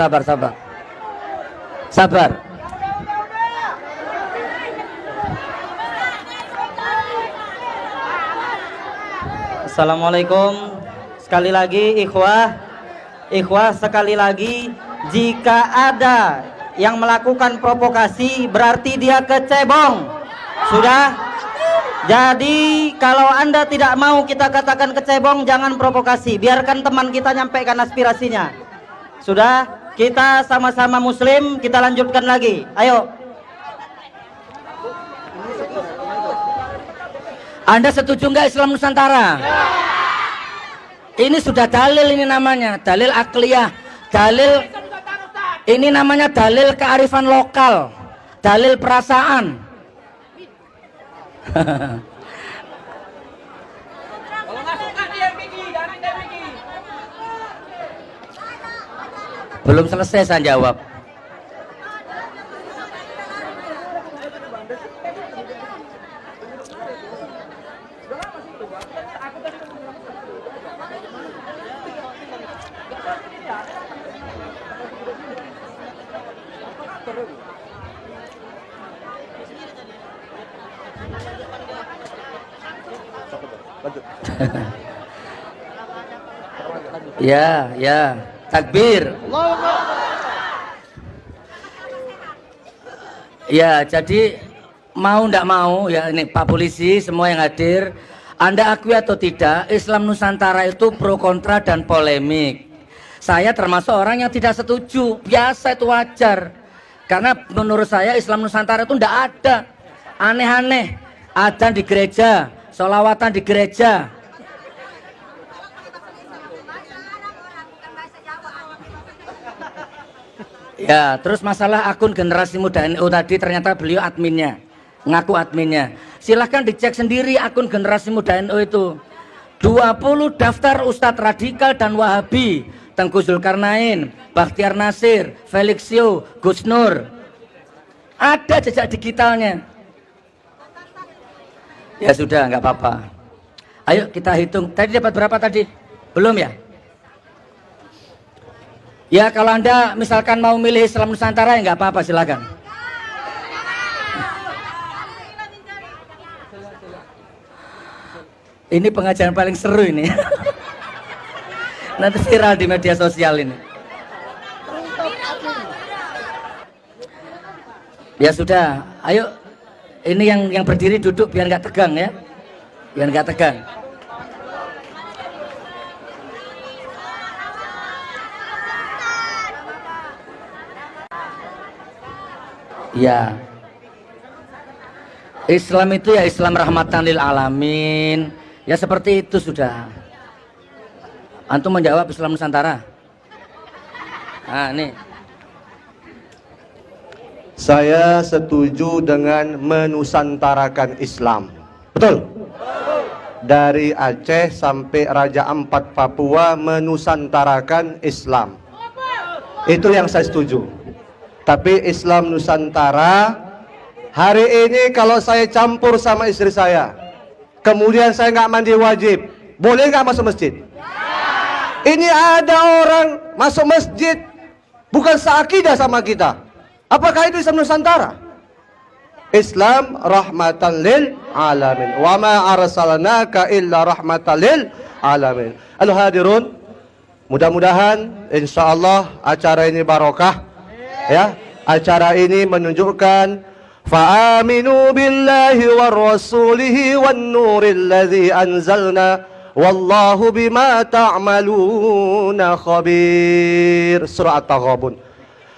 Assalamualaikum. Sekali lagi ikhwah sekali lagi, jika ada yang melakukan provokasi berarti dia kecebong. Sudah? Jadi kalau Anda tidak mau kita katakan kecebong, jangan provokasi. Biarkan teman kita nyampaikan aspirasinya. Sudah? Kita sama-sama muslim, kita lanjutkan lagi. Ayo. Anda setuju nggak Islam Nusantara? Ini sudah dalil, ini namanya dalil akliyah. Dalil ini namanya dalil kearifan lokal, dalil perasaan. Belum selesai saya jawab. Ya, takbir. Ya, jadi mau ndak mau ya, ini Pak Polisi, semua yang hadir, Anda akui atau tidak, Islam Nusantara itu pro kontra dan polemik. Saya termasuk orang yang tidak setuju, biasa, itu wajar. Karena menurut saya Islam Nusantara itu ndak ada, aneh-aneh, adzan di gereja, sholawatan di gereja. Ya, terus masalah akun generasi muda NU tadi, ternyata beliau adminnya, ngaku adminnya. Silahkan dicek sendiri akun generasi muda NU itu. 20 daftar Ustadz radikal dan Wahabi, Tengku Zulkarnain, Bakhtiar Nasir, Felixio, Gus Nur. Ada jejak digitalnya. Ya sudah, nggak apa-apa. Ayo kita hitung. Tadi dapat berapa tadi? Belum ya? Ya kalau Anda misalkan mau milih Islam Nusantara ya nggak apa-apa, silakan. Ini pengajaran paling seru ini. Nanti viral di media sosial ini. Ya sudah, ayo. Ini yang berdiri duduk biar nggak tegang ya. Biar nggak tegang. Ya, Islam itu ya Islam rahmatan lil alamin. Ya seperti itu sudah. Antum menjawab Islam Nusantara. Nah, nih. Saya setuju dengan menusantarakan Islam. Betul? Dari Aceh sampai Raja Ampat Papua menusantarakan Islam. Itu yang saya setuju. Tapi Islam Nusantara hari ini kalau saya campur sama istri saya, kemudian saya nggak mandi wajib, boleh nggak masuk masjid? Ini ada orang masuk masjid bukan seakidah sama kita. Apakah itu Islam Nusantara? Islam rahmatan lil alamin. Wa ma arsalnaka illa rahmatan lil alamin. Al-hadirun, mudah-mudahan insyaallah acara ini barokah. Ya, acara ini menunjukkan fa'aminu billahi war rasulihi wan nuril ladzi anzalna wallahu bima ta'maluna khabir. Surah At-Taghabun.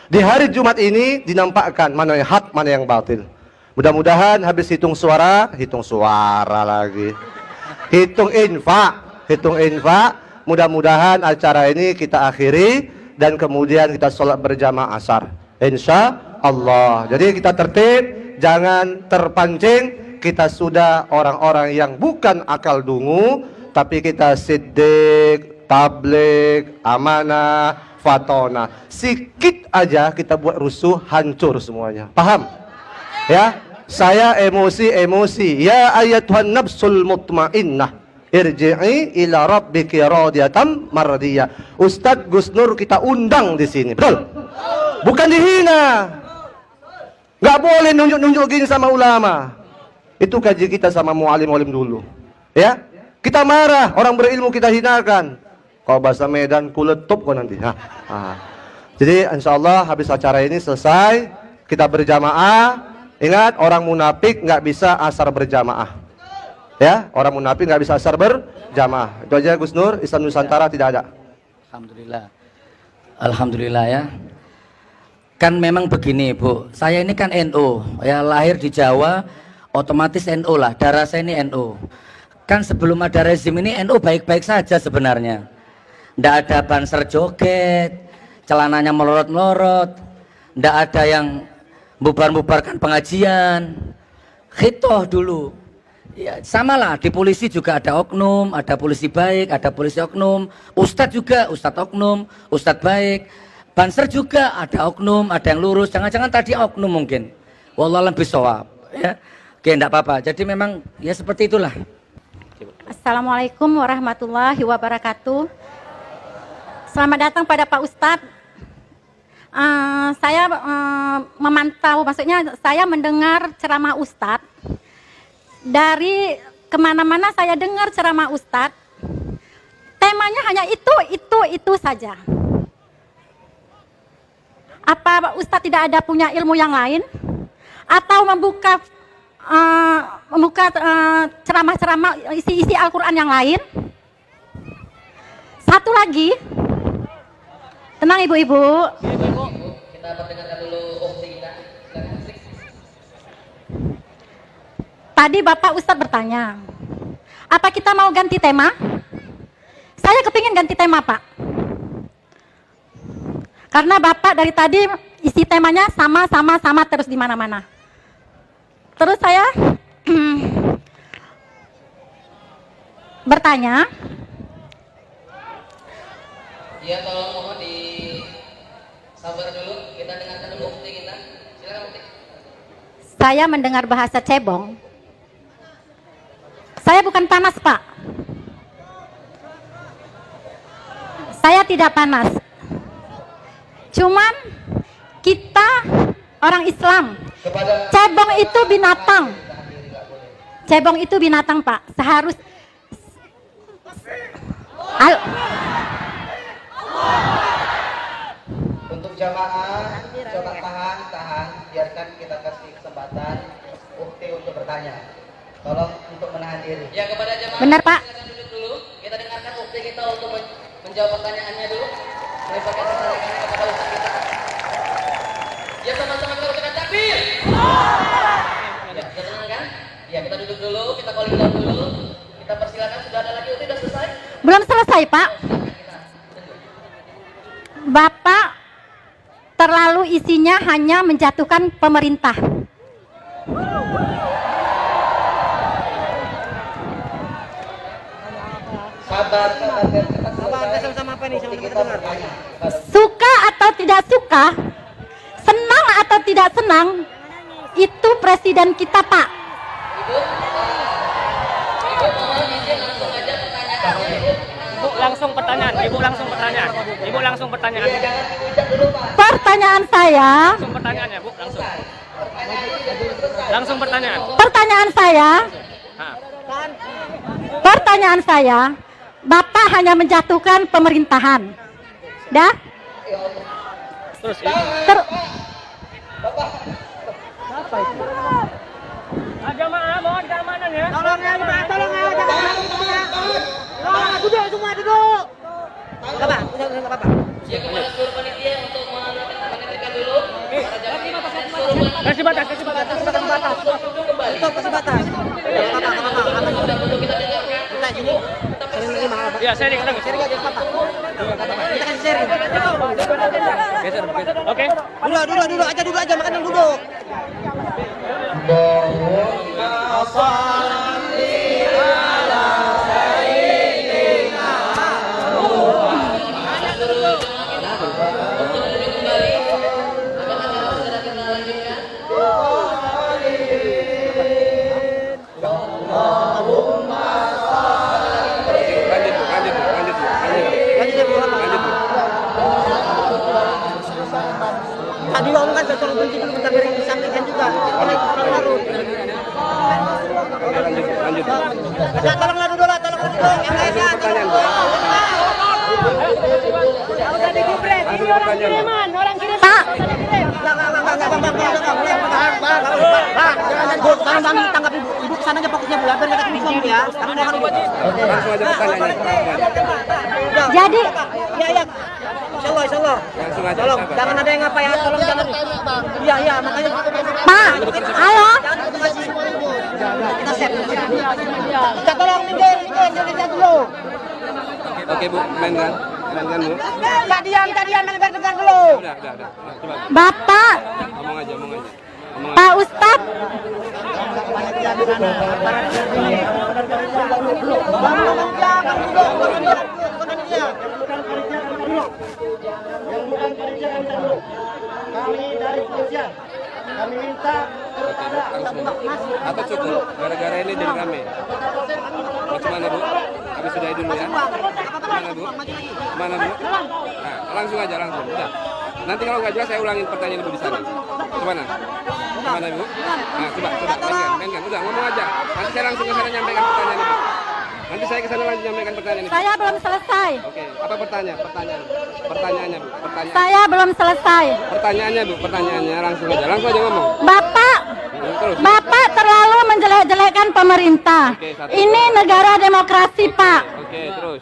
Di hari Jumat ini dinampakkan mana yang hak, mana yang batil. Mudah-mudahan habis hitung suara lagi. Hitung infak. Mudah-mudahan acara ini kita akhiri dan kemudian kita sholat berjamaah asar. Insya Allah. Jadi kita tertib, jangan terpancing. Kita sudah orang-orang yang bukan akal dungu, tapi kita siddiq, tabligh, amanah, fatona. Sikit aja kita buat rusuh, hancur semuanya. Paham? Ya, saya emosi. Ya ayatuhan nafsul mutmainnah, irji'i ila rabbiki radiyatan mardiyah. Ustadz Gus Nur kita undang di sini, betul? Bukan dihina. Nggak boleh nunjuk-nunjuk gini sama ulama. Itu kaji kita sama mualim-mualim dulu. Ya, kita marah, orang berilmu kita hinakan. Kalau bahasa Medan kuletup kok nanti. Jadi insya Allah habis acara ini selesai, kita berjamaah. Ingat, orang munafik nggak bisa asar berjamaah. Ya, orang munafik nggak bisa asar berjamaah. Itu aja Gus Nur. Islam Nusantara tidak ada. Alhamdulillah. Alhamdulillah ya. Kan memang begini Bu, saya ini kan NU, ya lahir di Jawa, otomatis NU lah, darah saya ini NU. Kan sebelum ada rezim ini NU baik-baik saja sebenarnya. Nggak ada banser joget, celananya melorot-melorot, nggak ada yang bubar-bubarkan pengajian, khitoh dulu. Ya, samalah di polisi juga ada oknum, ada polisi baik, ada polisi oknum, ustadz juga, ustadz oknum, ustadz baik. Banser juga ada oknum, ada yang lurus. Jangan-jangan tadi oknum mungkin. Wallahualam bisawab. Ya, oke, enggak apa-apa. Jadi memang ya seperti itulah. Assalamualaikum warahmatullahi wabarakatuh. Selamat datang pada Pak Ustadz. Saya memantau, maksudnya saya mendengar ceramah Ustadz. Dari kemana-mana saya dengar ceramah Ustadz. Temanya hanya itu saja. Apa Ustadz tidak ada punya ilmu yang lain? Atau membuka ceramah-ceramah isi Al-Quran yang lain? Satu lagi, tenang ibu-ibu. Kita perdengarkan dulu opsi kita. Tadi Bapak Ustadz bertanya, apa kita mau ganti tema? Saya kepingin ganti tema Pak. Karena Bapak dari tadi isi temanya sama terus di mana-mana. Terus saya bertanya. Ya, tolong mohon di sabar dulu, kita dengarkan dulu bukti kita. Silakan bukti. Saya mendengar bahasa cebong. Saya bukan panas Pak. saya tidak panas. Cuman kita orang Islam, cebong itu binatang. Cebong itu binatang, Pak. Untuk jamaah, coba tahan, biarkan kita kasih kesempatan Ukti untuk bertanya. Tolong untuk menahan diri. Ya, kepada jamaah. Benar, Pak. Silakan duduk dulu. Kita dengarkan Ukti kita untuk menjawab pertanyaannya dulu. Daripada kesalahan kepada Ustaz kita. Ya, sama-sama kita ucapkan takbir. Ya, sudah tenang kan? Ya, kita duduk dulu, kita calling down dulu. Kita persilakan, sudah ada lagi Ukti, sudah selesai? Belum selesai, Pak. Bapak terlalu isinya hanya menjatuhkan pemerintah. Sabar, sama apa nih? Sama kita bertanya. Suka atau tidak suka, senang atau tidak senang, itu presiden kita, Pak. Ibu mohon izin langsung aja pertanyaannya. Ibu langsung pertanyaan. Ibu langsung pertanyaan. Ibu langsung pertanyaan. Pertanyaan saya. Langsung pertanyaannya, Bu. Langsung. Langsung pertanyaan. Pertanyaan saya. Pertanyaan saya. Bapak hanya menjatuhkan pemerintahan. Dah? Terus. Jamaah mohon keamanan ya. Tolong ya, tolong ya, duduk semua, duduk. Apa? Udah apa? Ya, kepada seluruh panitia untuk menentukan dulu. Kasih batas. Duduk kembali. Kasih batas. Untuk kita dengarkan. Ya, sharing. Kita kasih sharing. Oke. Duduk aja, makan yang duduk. Tadi ngomong kan sesuatu kunci dulu bentar biar disampaikan juga. Tolonglah dulu lah, tolong dulu. Yang lainnya udah digubres, ini orang kiriman, Pak. Bang, tanggapi ibu kesana aja fokusnya Bu, biar nggak ketemu suami ya. Langsung aja pertanyaannya. Jadi, ya. Insya Allah. Langsung aja. Tolong, jangan ada yang ngapa ya, tolong jangan. Iya, makanya. Pak, halo. Kita set. Kita tolong minggir dulu. Oke, Bu, mainkan Bu. Enggak diam, dengar dulu. Udah. Coba. Bapak, Ngomong aja. Pak Ustadz. Kami dari kepolisian, kami minta kepada Atau cukup gara-gara ini jadi rame. Bagaimana Bu? Kami sudahi dulu ya. Mana Bu? Nah, langsung aja. Udah. Nanti kalau nggak jelas saya ulangin pertanyaan Ibu di sana. Gimana Bu? Nah, coba mainkan. Udah ngomong aja. Nanti saya langsung ke sana nyampaikan pertanyaan Ibu. Nanti saya ke sana langsung nyampaikan pertanyaan Ibu. Saya belum selesai. Oke, apa pertanyaannya Bu? Saya belum selesai. Pertanyaannya langsung aja ngomong. Bapak terlalu menjelek-jelekkan pemerintah. Ini negara demokrasi, Pak. Oke, terus.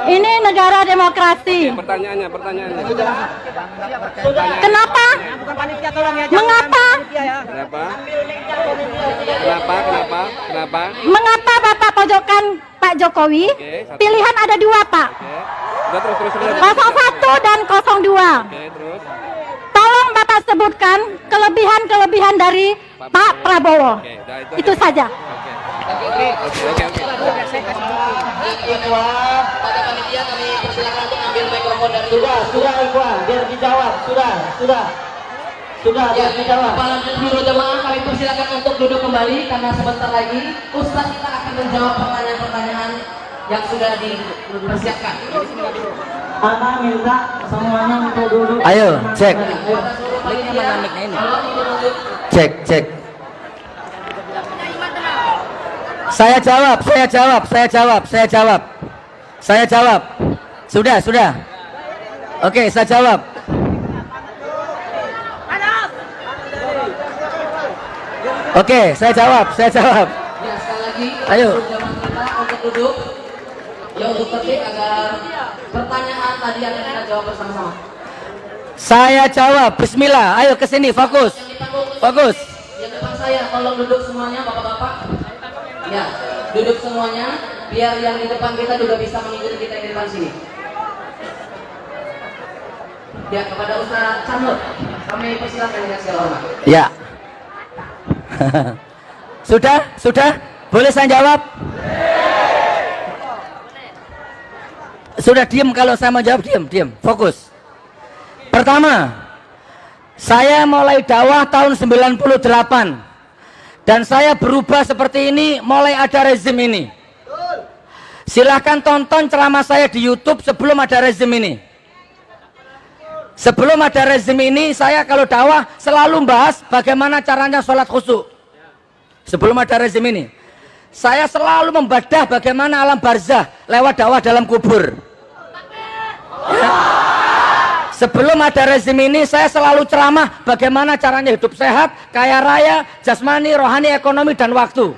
Ini negara demokrasi. Pertanyaannya. Kenapa? Mengapa? Kenapa? Mengapa Bapak pojokkan Pak Jokowi? Pilihan ada dua, Pak. Udah, terus. 01 dan 02. Oke, terus. Tolong Bapak sebutkan kelebihan-kelebihan dari Pak Prabowo. Itu saja. Oke. Pada panitia kami persilakan untuk ambil mikrofon dari Sudah, Ikhwan, biar dijawab. Sudah, biar dijawab. Kepala dan seluruh jemaah kami persilakan untuk duduk kembali karena sebentar lagi Ustaz kita akan menjawab pertanyaan-pertanyaan yang sudah dipersiapkan. Ana minta semuanya untuk duduk. Ayo, cek. Cek, cek. Saya jawab, saya jawab, saya jawab, saya jawab. Saya jawab. Sudah, sudah. Oke, saya jawab. Oke, saya jawab, saya jawab. Ya, sekali lagi. Ayo. Zaman kita untuk duduk. Ya, untuk tertib agar pertanyaan tadi akan kita jawab bersama-sama. Saya jawab. Bismillah. Ayo ke sini, fokus. Fokus. Yang depan saya, tolong duduk semuanya, bapak-bapak. Ya, duduk semuanya. Biar yang di depan kita juga bisa mengikuti kita di depan sini. Ya, kepada Ustaz Canur, kami persilakan dengan segala hormat. Ya. Sudah? Sudah? Boleh saya jawab? Sudah diam, kalau saya mau jawab diam, diam, fokus. Pertama, saya mulai dakwah tahun 98 dan saya berubah seperti ini mulai ada rezim ini. Silahkan tonton ceramah saya di YouTube sebelum ada rezim ini. Sebelum ada rezim ini, saya kalau dakwah selalu bahas bagaimana caranya sholat khusyuk. Sebelum ada rezim ini, saya selalu membadah bagaimana alam barzah lewat dakwah dalam kubur. Ya. Sebelum ada rezim ini, saya selalu ceramah bagaimana caranya hidup sehat, kaya raya, jasmani, rohani, ekonomi, dan waktu.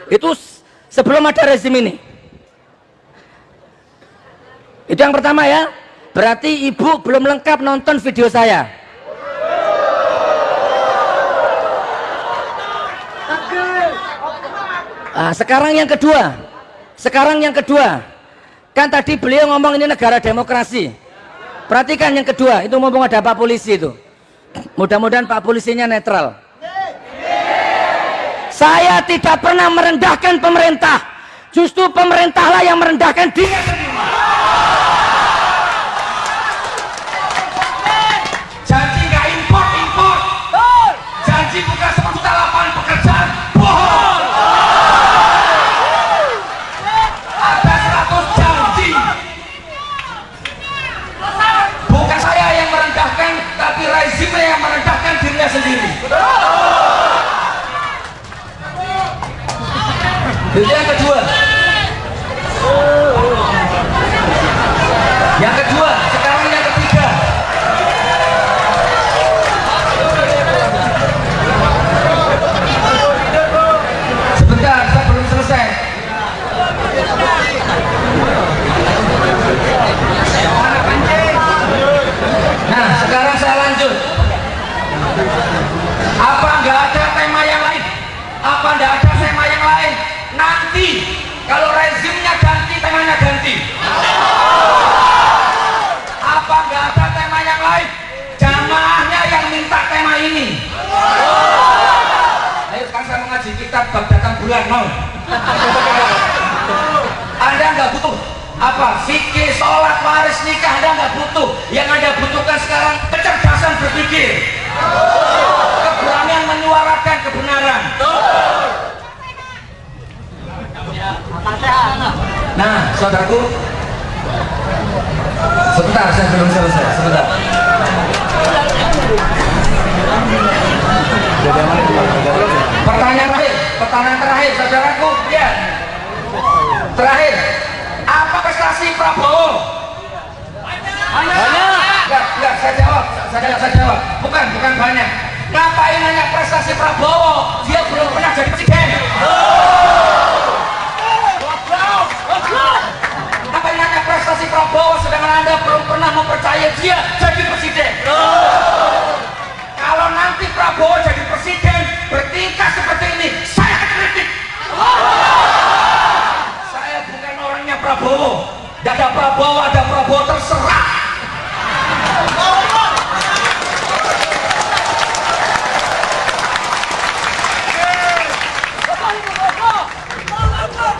Itu sebelum ada rezim ini. Itu yang pertama ya. Berarti ibu belum lengkap nonton video saya. Sekarang yang kedua. Sekarang yang kedua. Kan tadi beliau ngomong ini negara demokrasi. Perhatikan yang kedua. Itu ngomong ada Pak Polisi itu. Mudah-mudahan Pak Polisinya netral. Saya tidak pernah merendahkan pemerintah. Justru pemerintahlah yang merendahkan dia sendiri. Janji nggak import. Janji bukan 1 juta lapangan pekerjaan, bohong. Ada 100 janji. Bukan saya yang merendahkan, tapi rezimnya yang merendahkan dirinya sendiri. Itu yang kedua. Yang kedua, sekarang yang ketiga. Sebentar, saya belum selesai. Nah, sekarang saya lanjut. Apa nggak ada tema yang lain? Apa nggak ada tema yang lain? Nanti kalau rezimnya ganti, temanya ganti. Apa nggak ada tema yang lain? Jamaahnya yang minta tema ini. Ayo sekarang saya mengaji kitab bab datang bulan, mau? Anda nggak butuh apa? Fikih, sholat, waris, nikah, Anda nggak butuh. Yang Anda butuhkan sekarang kecerdasan berpikir, keberanian menyuarakan kebenaran. Nah, saudaraku, sebentar, saya belum selesai. Sebentar. Pertanyaan terakhir, saudaraku. Ya. Terakhir, apa prestasi Prabowo? Banyak. Enggak, saya jawab. Bukan banyak. Ngapain nanya prestasi Prabowo? Dia belum pernah jadi presiden. Ngapain nanya prestasi Prabowo sedangkan Anda belum pernah mempercayai dia jadi presiden? Kalau nanti Prabowo jadi presiden bertingkah seperti ini, saya kritik. Saya bukan orangnya Prabowo. Tidak ada Prabowo, ada Prabowo terserah.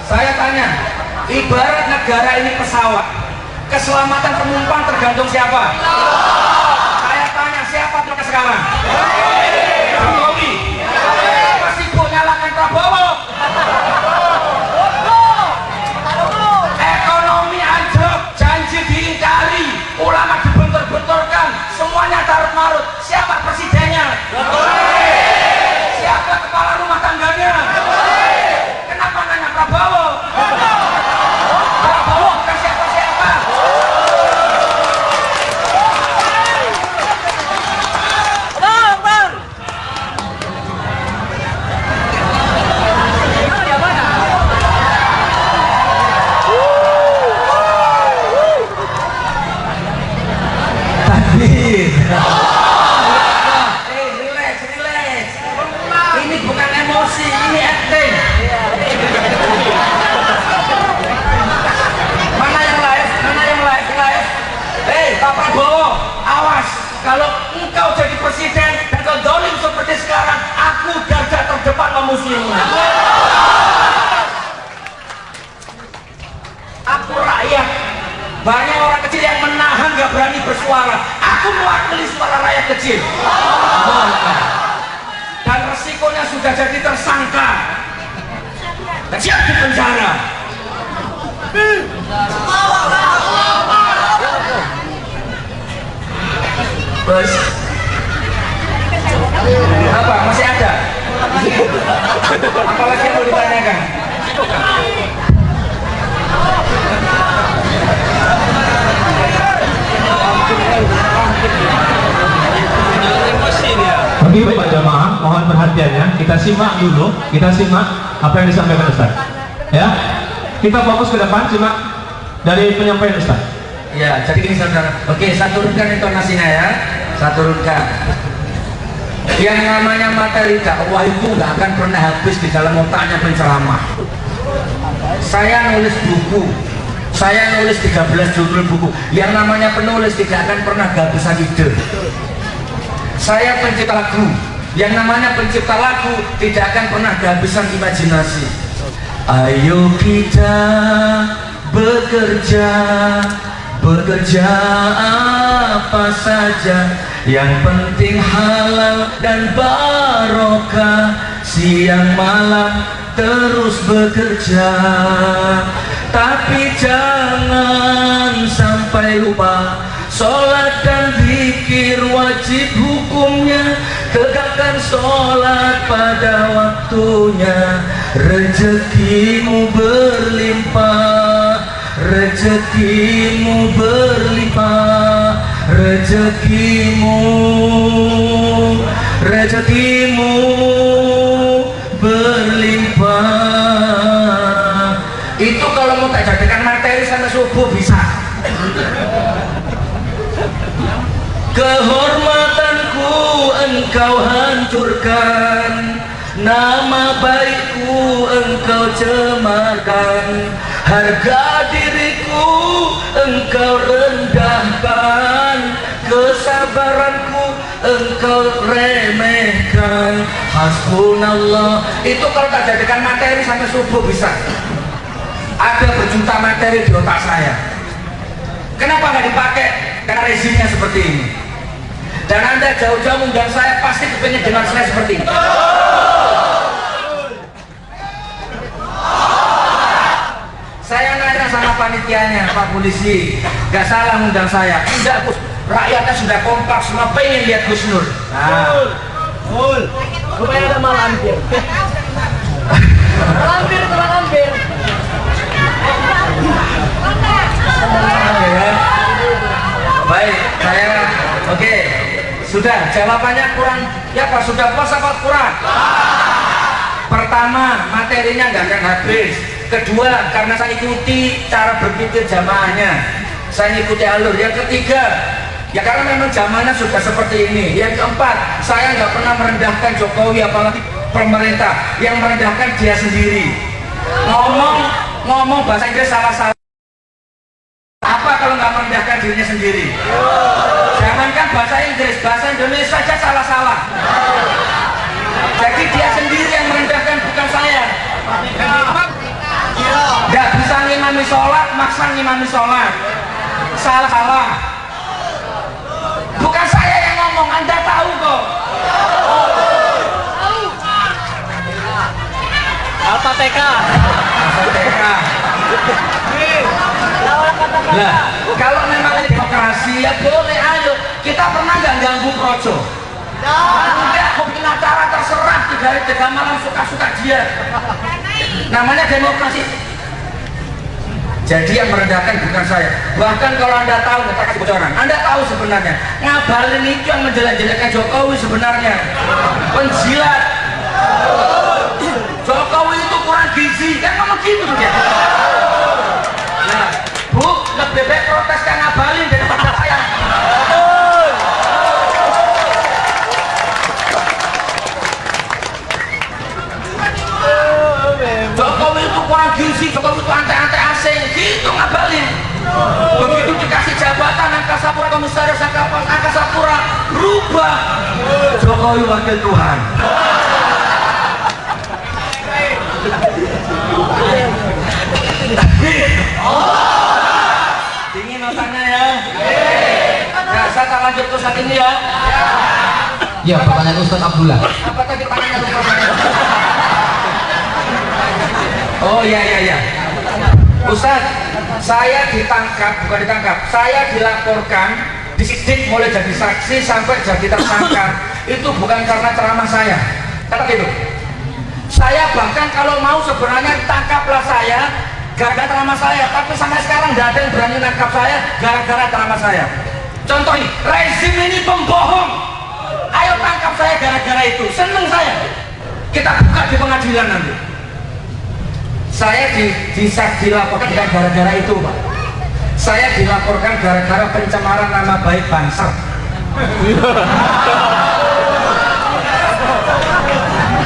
Saya tanya, ibarat negara ini pesawat, keselamatan penumpang tergantung siapa? Saya tanya, siapa pilih sekarang? Jokowi. Masih sibuk nyalakan Prabowo. Ekonomi anjlok, janji diingkari. Relax. Ini bukan emosi, ini acting. Mana yang live? Hei, Pak Prabowo, awas. Kalau engkau jadi presiden dan kau dolim seperti sekarang, aku garda terdepan memusuhimu. Aku rakyat. Banyak orang kecil yang menahan, gak berani bersuara. Aku mewakili suara rakyat kecil. Dan resikonya sudah jadi tersangka. Siap di penjara. Bos. Apa? Masih ada? Apalagi yang mau ditanyakan? Bagi Bapak jamaah, mohon perhatiannya. Kita simak dulu, apa yang disampaikan Ustaz. Ya, kita fokus ke depan, simak dari penyampaian Ustaz. Ya, jadi gini saudara. Oke, saya turunkan intonasinya ya. Saya turunkan. Yang namanya materi dakwah itu nggak akan pernah habis di dalam otaknya penceramah. Saya nulis buku, saya nulis 13 judul buku. Yang namanya penulis tidak akan pernah kehabisan ide. Saya pencipta lagu, yang namanya pencipta lagu tidak akan pernah kehabisan imajinasi. Ayo kita bekerja apa saja, yang penting halal dan barokah. Siang malam terus bekerja, tapi jangan sampai lupa sholat dan zikir wajib hukumnya. Tegakkan sholat pada waktunya, rezekimu berlimpah, rezekimu berlimpah, rezekimu berlimpah. Itu kalau mau tak jadikan materi sampai subuh bisa. Kehormatanku engkau hancurkan, nama baikku engkau cemarkan, harga diriku engkau rendahkan, kesabaranku engkau remehkan. Hasbunallah. Itu kalau tak jadikan materi sampai subuh bisa. Ada berjuta materi di otak saya. Kenapa nggak dipakai? Karena rezimnya seperti ini. Dan Anda jauh-jauh undang saya pasti kepengen dengar saya seperti ini. Saya nanya sama panitianya, Pak Polisi, gak salah undang saya. Enggak, Gus, rakyatnya sudah kompak, semua pengen lihat Gus Nur. Supaya ada malampir. Malampir. Baik, saya oke. Sudah, jawabannya kurang. Ya Pak, sudah puas apa kurang? Pertama, materinya nggak akan habis. Kedua, karena saya ikuti cara berpikir jamaahnya, saya ikuti alur. Yang ketiga, ya karena memang zamannya sudah seperti ini. Yang keempat, saya nggak pernah merendahkan Jokowi apalagi pemerintah, yang merendahkan dia sendiri. Ngomong bahasa Inggris salah-salah. Apa kalau nggak merendahkan dirinya sendiri? Jangankan bahasa Inggris, bahasa Indonesia saja salah-salah. Jadi dia sendiri yang merendahkan, bukan saya. Nggak bisa ngimami sholat, maksa ngimami sholat. Salah-salah. Bukan saya yang ngomong, Anda tahu kok. Al-Fatihah. Nah, kalau memang demokrasi ya boleh, ayo. Kita pernah nggak ganggu Projo? Enggak, kok bikin acara terserah 3 hari 3 malam suka-suka dia. Namanya demokrasi. Jadi yang merendahkan bukan saya. Bahkan kalau Anda tahu, kita kasih bocoran. Anda tahu sebenarnya ngabalin itu yang menjelek-jelekkan Jokowi sebenarnya penjilat. Jokowi itu kurang gizi, kan ngomong gitu dia. Nah, Bu, lebih baik protes kan ngabalin daripada saya. Jokowi wakil Tuhan. Dingin otaknya ya. Nah, saya tak lanjut ke saat ini ya. Ya, pertanyaan Ustaz Abdullah. Apa tadi pertanyaan lupa? Oh iya iya iya. Ustaz, saya ditangkap, bukan ditangkap, saya dilaporkan, disidik mulai jadi saksi sampai jadi tersangka. Itu bukan karena ceramah saya. Kata gitu. Saya bahkan kalau mau sebenarnya tangkaplah saya gara-gara ceramah saya, tapi sampai sekarang tidak ada yang berani nangkap saya gara-gara ceramah saya. Contoh ini, rezim ini pembohong. Ayo tangkap saya gara-gara itu. Seneng saya. Kita buka di pengadilan nanti. Saya dilaporkan gara-gara itu, Pak. Saya dilaporkan gara-gara pencemaran nama baik Banser.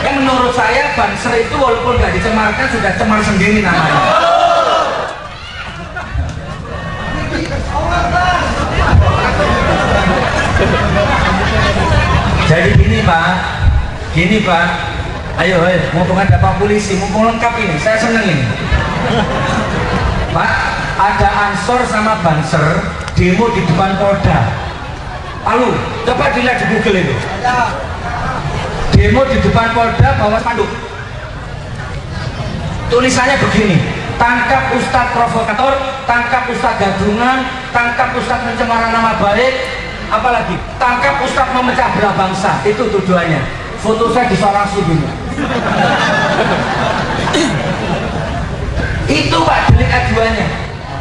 Yang menurut saya Banser itu walaupun nggak dicemarkan sudah cemar sendiri namanya. Jadi gini Pak, ayo mumpung ada Pak Polisi, mumpung lengkap ini, saya seneng ini. Pak, ada Ansor sama Banser demo di depan Polda. Lalu, coba dilihat di Google itu. Demo di depan Polda bawa spanduk. Tulisannya begini, tangkap Ustadz provokator, tangkap Ustadz gadungan, tangkap Ustadz pencemaran nama baik, apalagi tangkap Ustadz memecah belah bangsa. Itu tujuannya. Foto saya disorasi gini. Itu Pak delik aduannya.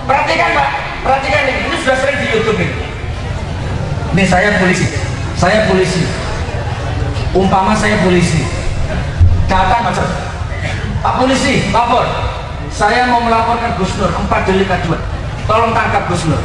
Perhatikan Pak, perhatikan ini sudah sering di YouTube ini. Ini saya polisi. Umpama saya polisi, datang macam Pak Polisi, lapor. Saya mau melaporkan Gus Nur 4 delik aduan. Tolong tangkap Gus Nur.